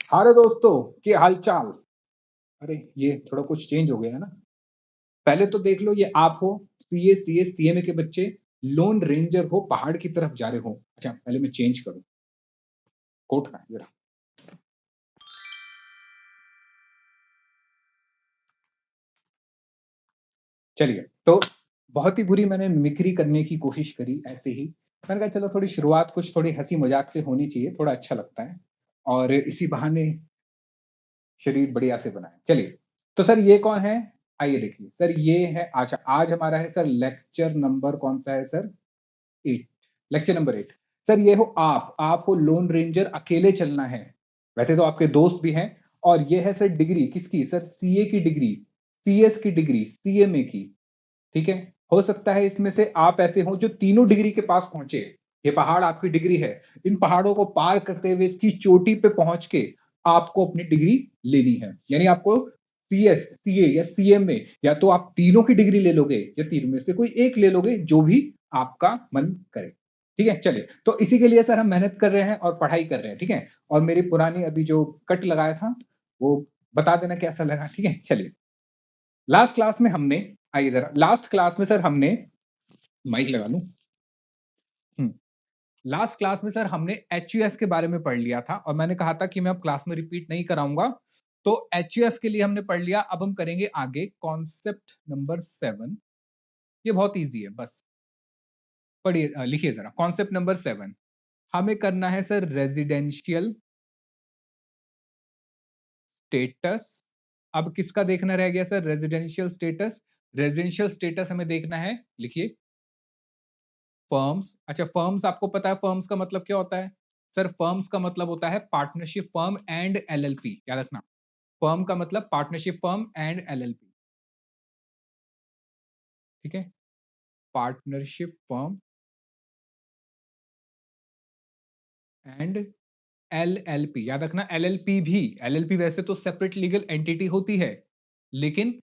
अरे दोस्तों, क्या हालचाल। अरे ये थोड़ा कुछ चेंज हो गया है ना। पहले तो देख लो, ये आप हो, सीए सीएमए के बच्चे, लोन रेंजर हो, पहाड़ की तरफ जा रहे हो। अच्छा, पहले मैं चेंज करूं कोट का जरा। चलिए, तो बहुत ही बुरी मैंने मिमिक्री करने की कोशिश करी ऐसे ही। मैंने कहा चलो थोड़ी शुरुआत कुछ थोड़ी हंसी मजाक से होनी चाहिए, थोड़ा अच्छा लगता है और इसी बहाने शरीर बढ़िया से बनाए। चलिए, तो सर ये कौन है? आइए देखिए सर, ये है। अच्छा, आज हमारा है सर लेक्चर नंबर कौन सा है सर? 8। Lecture number 8। सर ये हो आप हो लोन रेंजर, अकेले चलना है। वैसे तो आपके दोस्त भी हैं। और ये है सर डिग्री किसकी? सर सीए की डिग्री, सीएस की डिग्री, सीएमए की। ठीक है। हो सकता है इसमें से आप ऐसे हो जो तीनों डिग्री के पास पहुंचे। ये पहाड़ आपकी डिग्री है। इन पहाड़ों को पार करते हुए इसकी चोटी पे पहुंच के आपको अपनी डिग्री लेनी है। यानी आपको सीएस, सीए या सीएमए, या तो आप तीनों की डिग्री ले लोगे या तीनों में से कोई एक ले लोगे, जो भी आपका मन करे। ठीक है, चलिए, तो इसी के लिए सर हम मेहनत कर रहे हैं और पढ़ाई कर रहे हैं। ठीक है। और मेरी पुरानी अभी जो कट लगाया था वो बता देना कैसा लगा। ठीक है, चलिए। लास्ट क्लास में हमने, आइए जरा, लास्ट क्लास में सर हमने, माइक लगा लूं। लास्ट क्लास में सर हमने एच के बारे में पढ़ लिया था और मैंने कहा था कि मैं अब क्लास में रिपीट नहीं कराऊंगा। तो एच के लिए हमने पढ़ लिया। अब हम करेंगे आगे कॉन्सेप्ट नंबर 7। ये बहुत इजी है, बस पढ़िए, लिखिए जरा। कॉन्सेप्ट नंबर 7 हमें करना है सर रेजिडेंशियल स्टेटस। अब किसका देखना रह गया sir? Residential status. Residential status हमें देखना है, लिखिए, फर्म्स। अच्छा, फर्म्स आपको पता है फर्म्स का मतलब क्या होता है? सर फर्म्स का मतलब होता है पार्टनरशिप फर्म एंड एलएलपी, याद रखना। फर्म का मतलब पार्टनरशिप फर्म एंड एलएलपी। ठीक है, पार्टनरशिप फर्म एंड एलएलपी, याद रखना। एलएलपी भी, एलएलपी वैसे तो सेपरेट लीगल एंटिटी होती है, लेकिन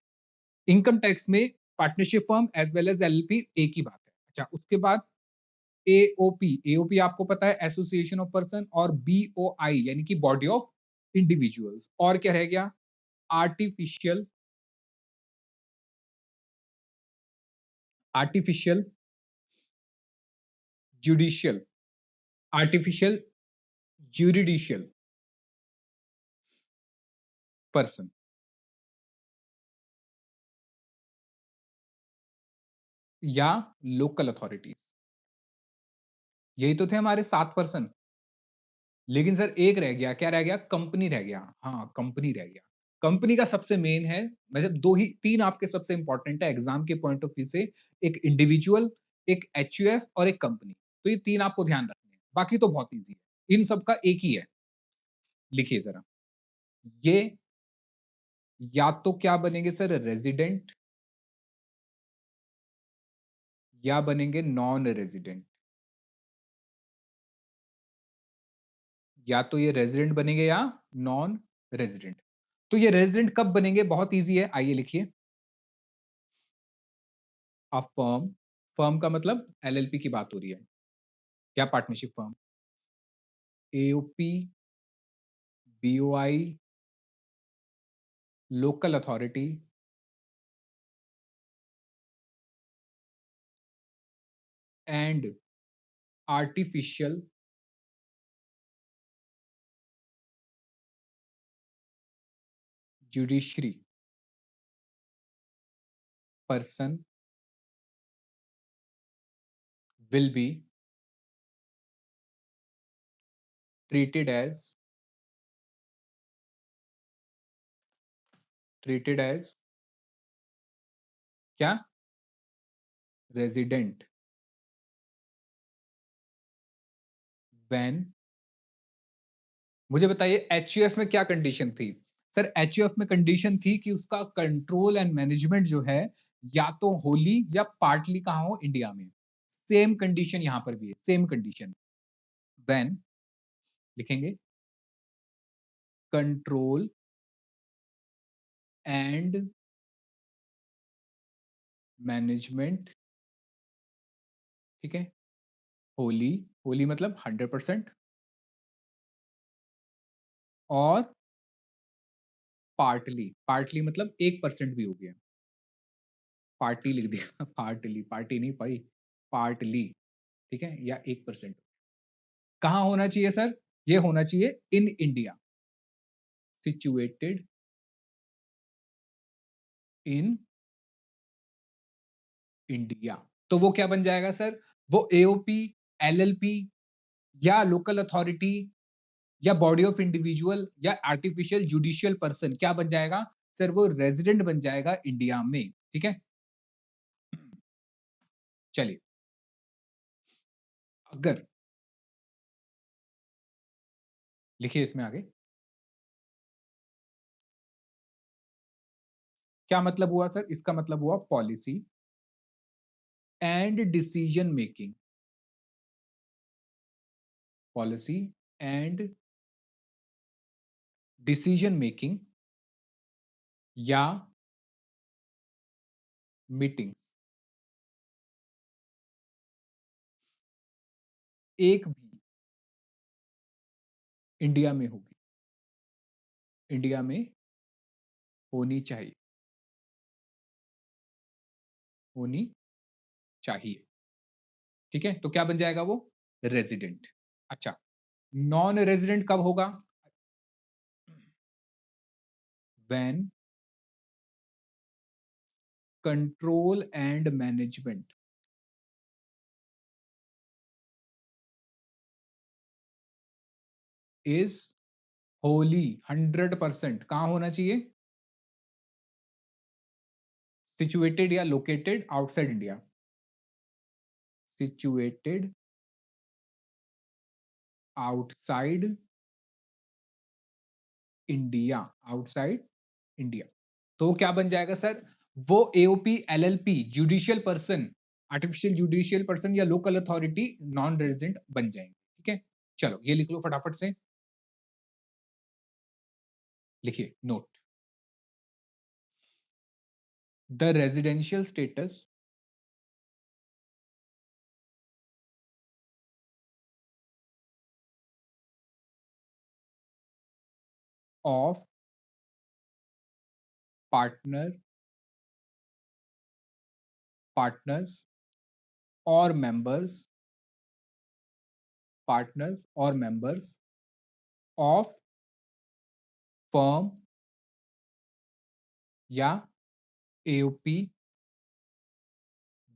इनकम टैक्स में partnership firm as well as LLP एक ही बात है। अच्छा, उसके बाद एओपी। एओपी आपको पता है एसोसिएशन ऑफ पर्सन, और बीओआई यानी कि बॉडी ऑफ इंडिविजुअल्स। और क्या रह गया? Artificial, artificial judicial, artificial juridical person, या लोकल अथॉरिटी। यही तो थे हमारे 7 पर्सन। लेकिन सर एक रह गया। क्या रह गया? कंपनी रह गया। हाँ, कंपनी रह गया। कंपनी का सबसे मेन है, मतलब दो ही तीन आपके सबसे इंपॉर्टेंट है एग्जाम के पॉइंट ऑफ व्यू से। एक इंडिविजुअल, एक एचयूएफ और एक कंपनी। तो ये तीन आपको ध्यान रखने हैं, बाकी तो बहुत इजी है, इन सबका एक ही है। लिखिए जरा, ये या तो क्या बनेंगे सर? रेजिडेंट, या बनेंगे नॉन रेजिडेंट। या तो ये रेजिडेंट बनेंगे या नॉन रेजिडेंट। तो ये रेजिडेंट कब बनेंगे? बहुत इजी है, आइए लिखिए। अ फर्म, फर्म का मतलब एलएलपी की बात हो रही है, क्या partnership firm, AOP, BOI, local authority and artificial judiciary person will be treated as, treated as क्या? रेजिडेंट when, मुझे बताइए एचयूएफ में क्या कंडीशन थी? सर एचयूएफ में कंडीशन थी कि उसका कंट्रोल एंड मैनेजमेंट जो है, या तो होली या पार्टली कहाँ हो? इंडिया में। सेम कंडीशन यहां पर भी है, सेम कंडीशन। व्हेन लिखेंगे कंट्रोल एंड मैनेजमेंट, ठीक है, होली, होली मतलब 100%, और पार्टली, पार्टली मतलब 1% भी हो गया। पार्टी लिख दिया पार्टली, पार्टी नहीं पाई, पार्टली, ठीक है? या 1%। कहाँ होना चाहिए सर? ये होना चाहिए in India, situated in India. तो वो क्या बन जाएगा सर? वो एओपी, एलएलपी या लोकल अथॉरिटी या बॉडी ऑफ इंडिविजुअल या आर्टिफिशियल जुडिशियल पर्सन क्या बन जाएगा? सर वो रेजिडेंट बन जाएगा इंडिया में, ठीक है? चलिए, अगर लिखिए इसमें आगे, क्या मतलब हुआ सर? इसका मतलब हुआ policy and decision making, policy and decision making या मीटिंग्स एक भी इंडिया में होगी, इंडिया में होनी चाहिए, होनी चाहिए, ठीक है? तो क्या बन जाएगा वो? रेजिडेंट। अच्छा, नॉन रेजिडेंट कब होगा? When control and management is Holi 100%। कहां होना चाहिए? सिचुएटेड या located outside India, situated outside India, outside India. तो क्या बन जाएगा सर? वो AOP, LLP, judicial person, artificial judicial person या लोकल अथॉरिटी नॉन रेजिडेंट बन जाएंगे, ठीक है? चलो ये लिख लो फटाफट से, लिखिए note, the residential status of partner, partners और मेंबर्स, पार्टनर्स और मेंबर्स ऑफ फर्म या AOP,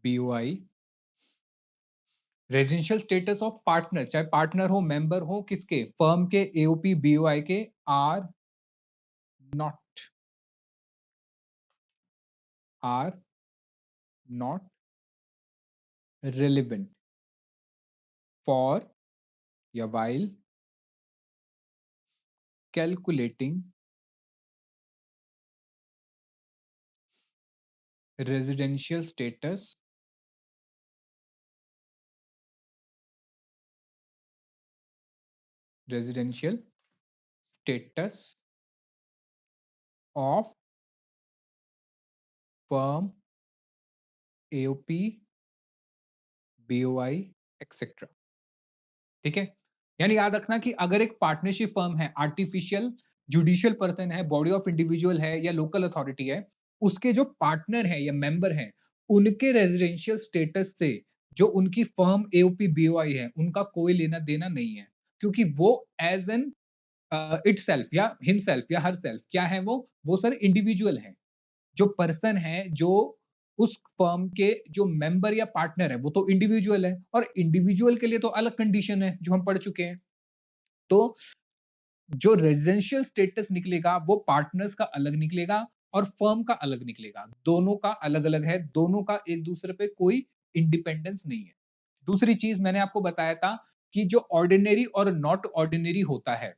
BOI, residential status of partner, चाहे पार्टनर हो, मेंबर हो, किसके? फर्म के, एओपी, बीओआई के, are not, are not relevant for या while calculating residential status, residential status of firm, AOP, BOI, etc. ठीक है? यानी याद रखना कि अगर एक पार्टनरशिप फर्म है, आर्टिफिशियल जुडिशियल पर्सन है, बॉडी ऑफ इंडिविजुअल है या लोकल अथॉरिटी है, उसके जो पार्टनर है या मेंबर हैं, उनके रेजिडेंशियल स्टेटस से जो उनकी फर्म एओपी बीओआई है, उनका कोई लेना देना नहीं है, क्योंकि वो एज एन इटसेल्फ या हिमसेल्फ या हरसेल्फ क्या है वो सर इंडिविजुअल है। जो पर्सन है, जो उस फर्म के जो मेंबर या पार्टनर है, वो तो इंडिविजुअल है, और इंडिविजुअल के लिए तो अलग कंडीशन है जो हम पढ़ चुके हैं। तो जो रेजिडेंशियल स्टेटस निकलेगा वो पार्टनर्स का अलग निकलेगा और फर्म का अलग निकलेगा, दोनों का अलग अलग है, दोनों का एक दूसरे पे कोई इंडिपेंडेंस नहीं है। दूसरी चीज मैंने आपको बताया था कि जो ऑर्डिनरी और नॉट ऑर्डिनरी होता है,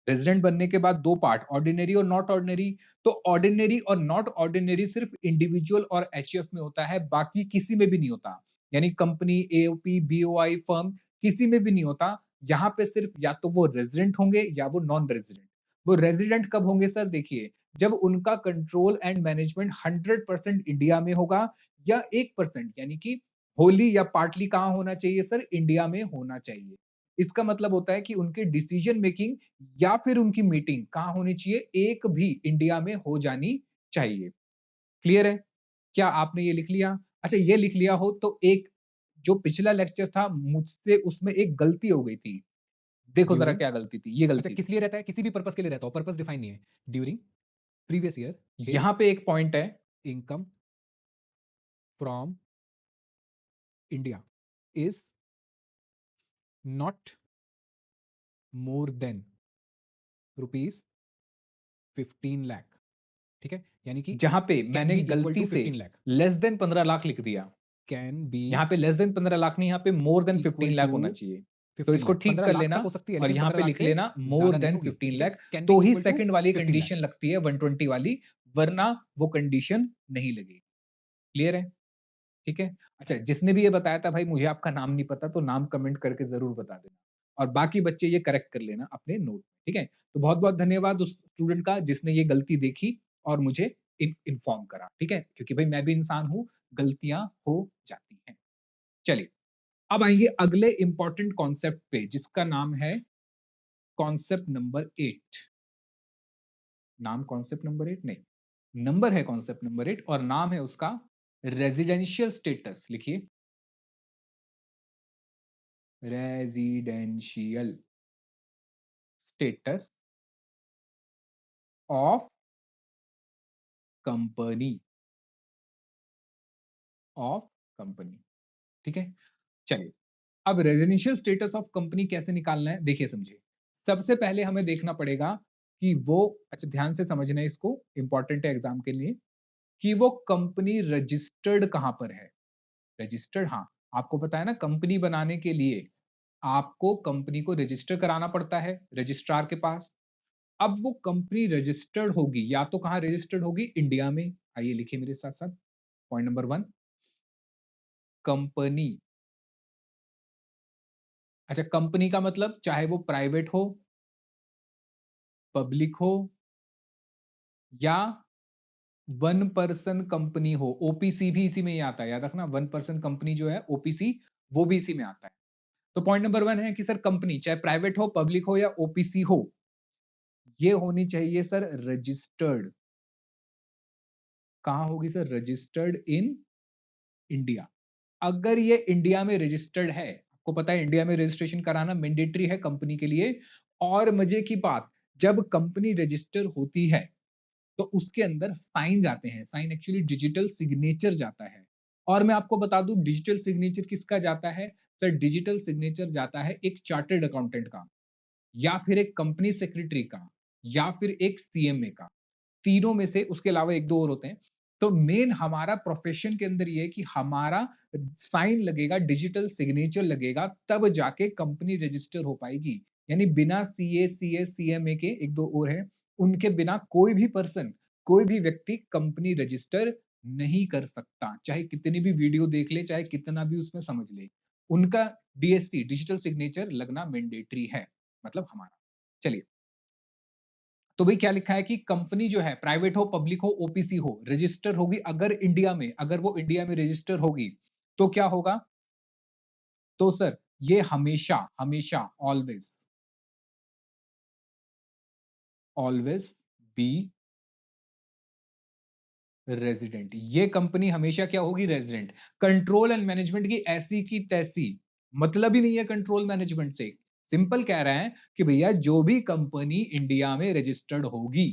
रेजिडेंट बनने के बाद दो पार्ट, ऑर्डिनरी और नॉट ऑर्डिनरी। तो ऑर्डिनरी और नॉट ऑर्डिनरी सिर्फ इंडिविजुअल और एचयूएफ में होता है, बाकी किसी में भी नहीं होता, यानी कंपनी, एओपी, बीओआई, फर्म, किसी में भी नहीं होता। यहाँ पे सिर्फ या तो वो रेजिडेंट होंगे या वो नॉन रेजिडेंट। वो रेजिडेंट कब होंगे सर? देखिए, जब उनका कंट्रोल एंड मैनेजमेंट 100% इंडिया में होगा, या 1% यानी कि होली या पार्टली कहाँ होना चाहिए सर? इंडिया में होना चाहिए। इसका मतलब होता है कि उनके डिसीजन मेकिंग या फिर उनकी मीटिंग कहाँ होनी चाहिए? एक भी इंडिया में हो जानी चाहिए। क्लियर है? क्या आपने ये लिख लिया? अच्छा ये लिख लिया हो तो एक जो पिछला लेक्चर था मुझसे उसमें एक गलती हो गई थी। देखो ज़रा ड्यूरिंग क्या गलती थी? ये अच्छा गलती थी। किस लिए रहता है? किसी भी पर्पज़ के लिए रहता हो, पर्पज़ डिफाइन नहीं है। ड्यूरिंग प्रीवियस ईयर हिज यहाँ पे एक पॉइंट है, income from India is not more than rupees 15 lakh. ठीक है? यानी कि जहाँ पे कैन मैंने बी इक्वल गलती टू से 15 लाख, लेस देन 15 लाख लिख दिया। कैन बी यहाँ पे लेस देन 15 लाख नहीं, यहाँ पे more than equal 15 to lakh होना चाहिए। तो 15 इसको लाख। ठीक 15 कर लाख तक लेना हो सकती है, और लेकिन यहाँ 15 पे लाख लिख से लेना मोर ज़्यादा नहीं देन होगी। 15 ठीक है? लाख, कैन बी तो ही इक्वल टू सेकंड वाली 15 लाख। कंडीशन लगती है 120 वाली, वरना वो कंडीशन नहीं लगेगी। क्लियर है? ठीक है? अच्छा, जिसने भी ये बताया था भाई मुझे आपका नाम नहीं पता तो नाम कमेंट करके ज़रूर बता देना और बाकी बच्चे ये करेक्ट कर लेना अपने नोट में, ठीक है? तो बहुत-बहुत धन्यवाद उस स्टूडेंट का जिसने ये गलती देखी और मुझे इन्फॉर्म करा, ठीक है? क्योंकि भाई मैं भी इंसान हूँ, गलतियाँ हो जाती हैं। चलिए, अब आएँगे अगले इम्पोर्टेंट कॉन्सेप्ट पे जिसका नाम है कॉन्सेप्ट नंबर 8। नाम कॉन्सेप्ट नंबर 8 नहीं, नंबर है कॉन्सेप्ट नंबर 8 और नाम है उसका रेजिडेंशियल स्टेटस। लिखिए, residential status of company, of company, ठीक है? चलिए, अब रेजिडेंशियल स्टेटस ऑफ कंपनी कैसे निकालना है देखिए समझिए। सबसे पहले हमें देखना पड़ेगा कि वो अच्छा ध्यान से समझना है इसको, इंपॉर्टेंट है एग्जाम के लिए कि वो कंपनी रजिस्टर्ड कहां पर है। रजिस्टर्ड, हाँ, आपको पता है ना कंपनी बनाने के लिए आपको कंपनी को रजिस्टर कराना पड़ता है रजिस्ट्रार के पास। अब वो कंपनी रजिस्टर्ड होगी या तो कहां रजिस्टर्ड होगी? इंडिया में। आइए लिखिए मेरे साथ साथ, पॉइंट नंबर 1, कंपनी। अच्छा, कंपनी का मतलब चाहे वो प्राइवेट हो, पब्लिक हो या वन पर्सन कंपनी हो। ओपीसी भी इसी में ही आता है, याद रखना, वन पर्सन कंपनी जो है ओपीसी, वो भी इसी में आता है। तो पॉइंट नंबर 1 है कि सर कंपनी चाहे प्राइवेट हो, पब्लिक हो या ओपीसी हो, ये होनी चाहिए सर रजिस्टर्ड। कहां होगी सर? Registered in India. अगर ये इंडिया में रजिस्टर्ड है, आपको पता है इंडिया में रजिस्ट्रेशन कराना मैंडेटरी है कंपनी के लिए। और मजे की बात, जब कंपनी रजिस्टर होती है तो उसके अंदर साइन जाते हैं। साइन एक्चुअली डिजिटल सिग्नेचर जाता है। और मैं आपको बता दूं डिजिटल सिग्नेचर किसका जाता है? सर डिजिटल सिग्नेचर जाता है एक चार्टर्ड अकाउंटेंट का, या फिर एक कंपनी सेक्रेटरी का, या फिर एक सीएमए का। तीनों में से, उसके अलावा एक दो और होते हैं। तो मेन हमारा प्रोफेशन के अंदर ये है कि हमारा साइन लगेगा, डिजिटल सिग्नेचर लगेगा, तब जाके कंपनी रजिस्टर हो पाएगी। यानी बिना सीए, सीएस, सीएमए के एक दो और हैं, उनके बिना कोई भी पर्सन, कोई भी व्यक्ति कंपनी रजिस्टर नहीं कर सकता। चाहे कितनी भी वीडियो देख ले, चाहे कितना भी उसमें समझ ले, उनका डीएससी, डिजिटल सिग्नेचर लगना मैंडेटरी है, मतलब हमारा। चलिए, तो भाई क्या लिखा है कि कंपनी जो है प्राइवेट हो, पब्लिक हो, ओपीसी हो, रजिस्टर होगी अगर इंडिया में, अगर वो इंडिया में रजिस्टर होगी तो क्या होगा? तो सर ये हमेशा हमेशा ऑलवेज ऑलवेज बी रेजिडेंट। ये कंपनी हमेशा क्या होगी? रेजिडेंट। कंट्रोल एंड मैनेजमेंट की ऐसी की तैसी, मतलब ही नहीं है कंट्रोल मैनेजमेंट से। सिंपल कह रहा है कि भैया जो भी कंपनी इंडिया में रजिस्टर्ड होगी,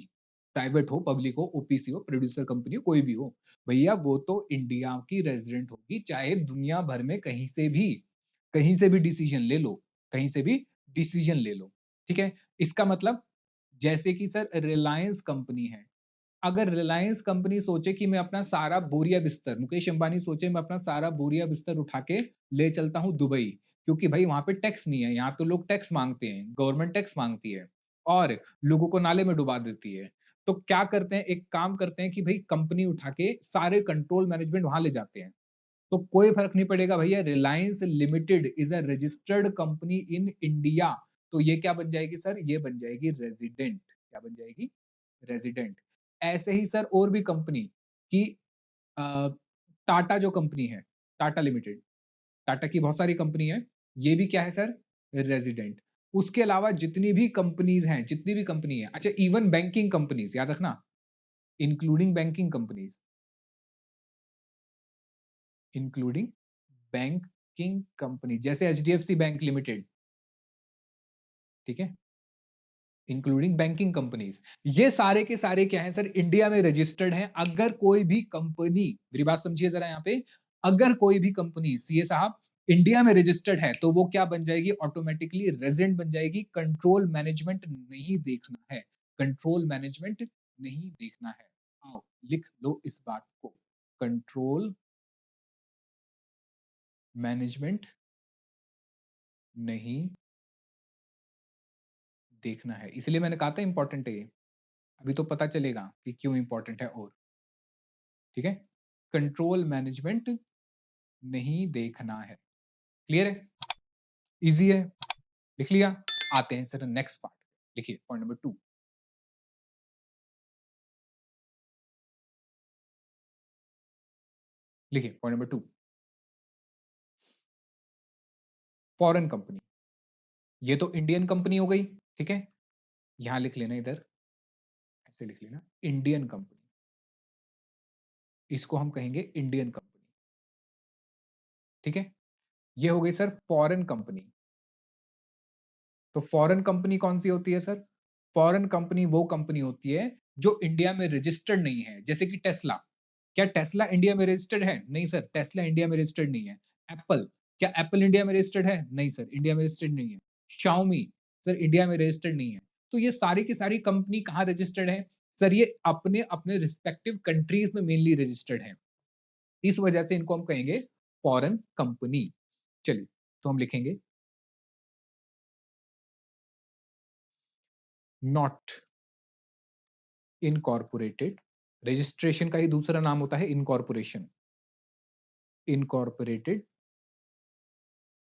प्राइवेट हो, पब्लिक हो, ओपीसी हो, प्रोड्यूसर कंपनी हो, कोई भी हो, भैया वो तो इंडिया की रेजिडेंट होगी, चाहे दुनिया भर में कहीं से भी डिसीजन ले लो, कहीं से भी डिसीजन ले लो। ठीक है? इसका मतलब जैसे कि सर रिलायंस कंपनी है, अगर रिलायंस कंपनी सोचे कि मैं अपना सारा बोरिया बिस्तर, मुकेश अंबानी सोचे मैं अपना सारा बोरिया बिस्तर उठा के ले चलता हूँ दुबई, क्योंकि भाई वहां पे टैक्स नहीं है, यहाँ तो लोग टैक्स मांगते हैं, गवर्नमेंट टैक्स मांगती है और लोगों को नाले में डुबा देती है। तो क्या करते हैं, एक काम करते हैं कि भाई कंपनी उठा के सारे कंट्रोल मैनेजमेंट वहां ले जाते हैं। तो कोई फर्क नहीं पड़ेगा भैया, Reliance limited is a registered company in India. तो ये क्या बन जाएगी सर? ये बन जाएगी रेजिडेंट। क्या बन जाएगी? रेजिडेंट। ऐसे ही सर और भी कंपनी की, टाटा जो कंपनी है, टाटा लिमिटेड, टाटा की बहुत सारी कंपनी है, ये भी क्या है सर? रेजिडेंट। उसके अलावा जितनी भी कंपनीज हैं, जितनी भी कंपनी है, अच्छा इवन बैंकिंग कंपनीज, याद रखना, including banking companies, including banking company, जैसे एचडीएफसी बैंक लिमिटेड, ठीक है, इंक्लूडिंग बैंकिंग कंपनीज, ये सारे के सारे क्या है सर, इंडिया में रजिस्टर्ड हैं। अगर कोई भी कंपनी, मेरी बात समझिए जरा यहाँ पे, अगर कोई भी कंपनी सीए साहब इंडिया में रजिस्टर्ड है तो वो क्या बन जाएगी, ऑटोमेटिकली रेजिडेंट बन जाएगी। कंट्रोल मैनेजमेंट नहीं देखना है, कंट्रोल मैनेजमेंट नहीं देखना है। आओ लिख लो इस बात को, कंट्रोल मैनेजमेंट नहीं देखना है। इसलिए मैंने कहा था इंपॉर्टेंट है ये, अभी तो पता चलेगा कि क्यों इंपॉर्टेंट है। और ठीक है, कंट्रोल मैनेजमेंट नहीं देखना है। क्लियर है, इजी है, लिख लिया। आते हैं सर नेक्स्ट पार्ट, लिखिए पॉइंट नंबर 2। लिखिए पॉइंट नंबर 2, फॉरेन कंपनी। ये तो इंडियन कंपनी हो गई, ठीक है, यहां लिख लेना, इधर ऐसे लिख लेना, इंडियन कंपनी, इसको हम कहेंगे इंडियन कंपनी, ठीक है। ये हो गई सर फॉरेन कंपनी। तो फॉरेन कंपनी कौन सी होती है सर, फॉरेन कंपनी वो कंपनी होती है जो इंडिया में रजिस्टर्ड नहीं है, जैसे कि टेस्ला। क्या टेस्ला इंडिया में रजिस्टर्ड है? नहीं सर, टेस्ला इंडिया में रजिस्टर्ड नहीं है। एप्पल, क्या एप्पल इंडिया में रजिस्टर्ड है? नहीं सर, इंडिया में रजिस्टर्ड नहीं है। शाओमी सर इंडिया में रजिस्टर्ड नहीं है। तो ये सारी की सारी कंपनी कहाँ रजिस्टर्ड है सर, ये अपने अपने रिस्पेक्टिव कंट्रीज में मेनली रजिस्टर्ड है, इस वजह से इनको हम कहेंगे फॉरेन कंपनी। चलिए, तो हम लिखेंगे नॉट इनकॉर्पोरेटेड, रजिस्ट्रेशन का ही दूसरा नाम होता है incorporation, incorporated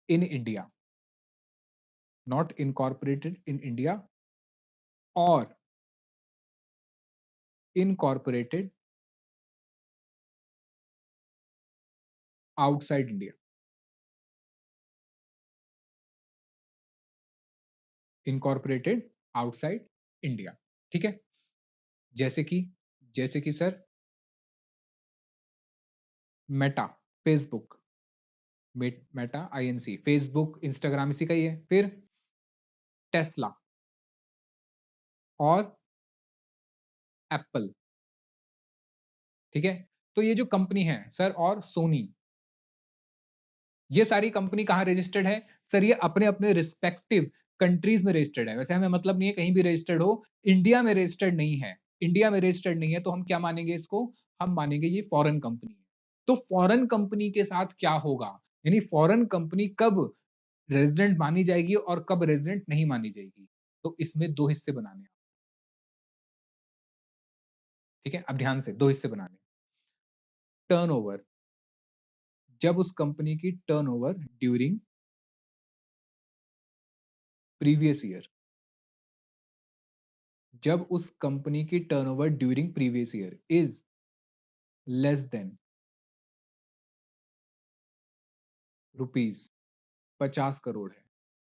in India, not incorporated in India, और incorporated outside India, incorporated outside India, ठीक है। जैसे कि sir Meta, Facebook, Meta Inc, Facebook Instagram इसी का ही है। फिर टेस्ला और एप्पल, ठीक है। तो ये जो कंपनी है सर, और सोनी, ये सारी कंपनी कहाँ रजिस्टर्ड है सर, ये अपने अपने रिस्पेक्टिव कंट्रीज में रजिस्टर्ड है। वैसे हमें मतलब नहीं है कहीं भी रजिस्टर्ड हो, इंडिया में रजिस्टर्ड नहीं है, इंडिया में रजिस्टर्ड नहीं है, तो हम क्या मानेंगे इसको, हम मानेंगे ये फॉरेन कंपनी है। तो फॉरेन कंपनी के साथ क्या होगा, यानी फॉरेन कंपनी कब रेजिडेंट मानी जाएगी और कब रेजिडेंट नहीं मानी जाएगी, तो इसमें दो हिस्से बनाने हैं, ठीक है। अब ध्यान से दो हिस्से बनाने, टर्नओवर, जब उस कंपनी की टर्नओवर ड्यूरिंग प्रीवियस ईयर, जब उस कंपनी की turnover during previous year is less than rupees 50 crore है,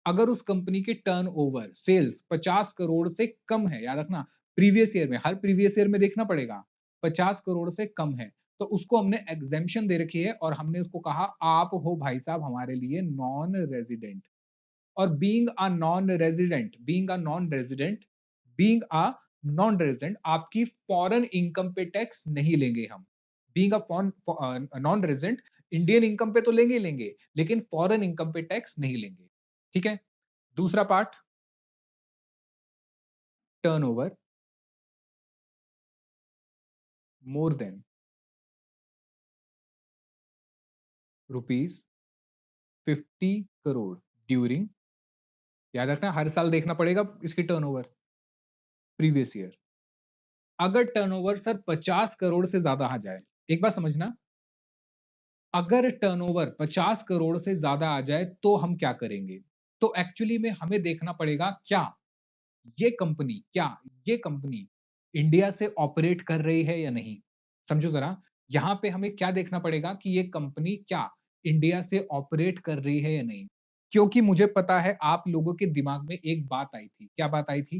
अगर उस कंपनी के टर्नओवर सेल्स 50 करोड़ से कम है, याद रखना प्रीवियस ईयर में, हर प्रीवियस ईयर में देखना पड़ेगा, 50 करोड़ से कम है, तो उसको हमने एग्जेम्पशन दे रखी है और हमने उसको कहा आप हो भाई साहब हमारे लिए नॉन रेजिडेंट। और being a non resident, being a non resident, being a non resident, आपकी फॉरेन इनकम पे टैक्स नहीं लेंगे हम। Being a non resident, Indian income पे तो लेंगे ही लेंगे, लेकिन फॉरेन इनकम पे टैक्स नहीं लेंगे, ठीक है। दूसरा part, turnover more than ₹50 crore during, याद रखना हर साल देखना पड़ेगा इसकी टर्नओवर प्रीवियस ईयर। अगर टर्नओवर सर 50 करोड़ से ज्यादा आ जाए, एक बात समझना, अगर टर्नओवर 50 करोड़ से ज्यादा आ जाए तो हम क्या करेंगे, तो एक्चुअली में हमें देखना पड़ेगा क्या ये कंपनी इंडिया से ऑपरेट कर रही है या नहीं। समझो जरा, यहां पे हमें क्या देखना पड़ेगा कि ये कंपनी क्या इंडिया से ऑपरेट कर रही है या नहीं। क्योंकि मुझे पता है आप लोगों के दिमाग में एक बात आई थी। क्या बात आई थी?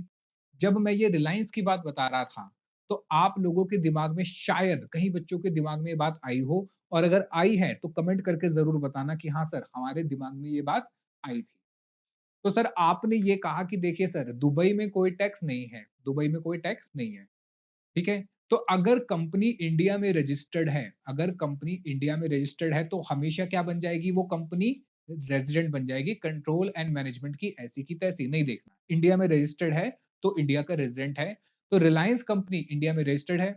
जब मैं ये रिलायंस की बात बता रहा था, तो आप लोगों के दिमाग में शायद कहीं बच्चों के दिमाग में ये बात आई हो, और अगर आई है तो कमेंट करके ज़रूर बताना कि हाँ सर, हमारे दिमाग में ये बात आई थी। तो सर आपने ये कहा कि देखिए सर, दुबई में कोई टैक्स नहीं है, दुबई में कोई टैक्स नहीं है। ठीक है? तो अगर कंपनी इंडिया में रजिस्टर्ड है, अगर कंपनी इंडिया में रजिस्टर्ड है, तो हमेशा क्या बन जाएगी वो कंपनी? रेज़िडेंट बन जाएगी, कंट्रोल एंड मैनेजमेंट की ऐसी की तैसी, नहीं देखना। इंडिया में रजिस्टर्ड है, तो इंडिया का रेज़िडेंट है। तो रिलायंस कंपनी इंडिया में रजिस्टर्ड है,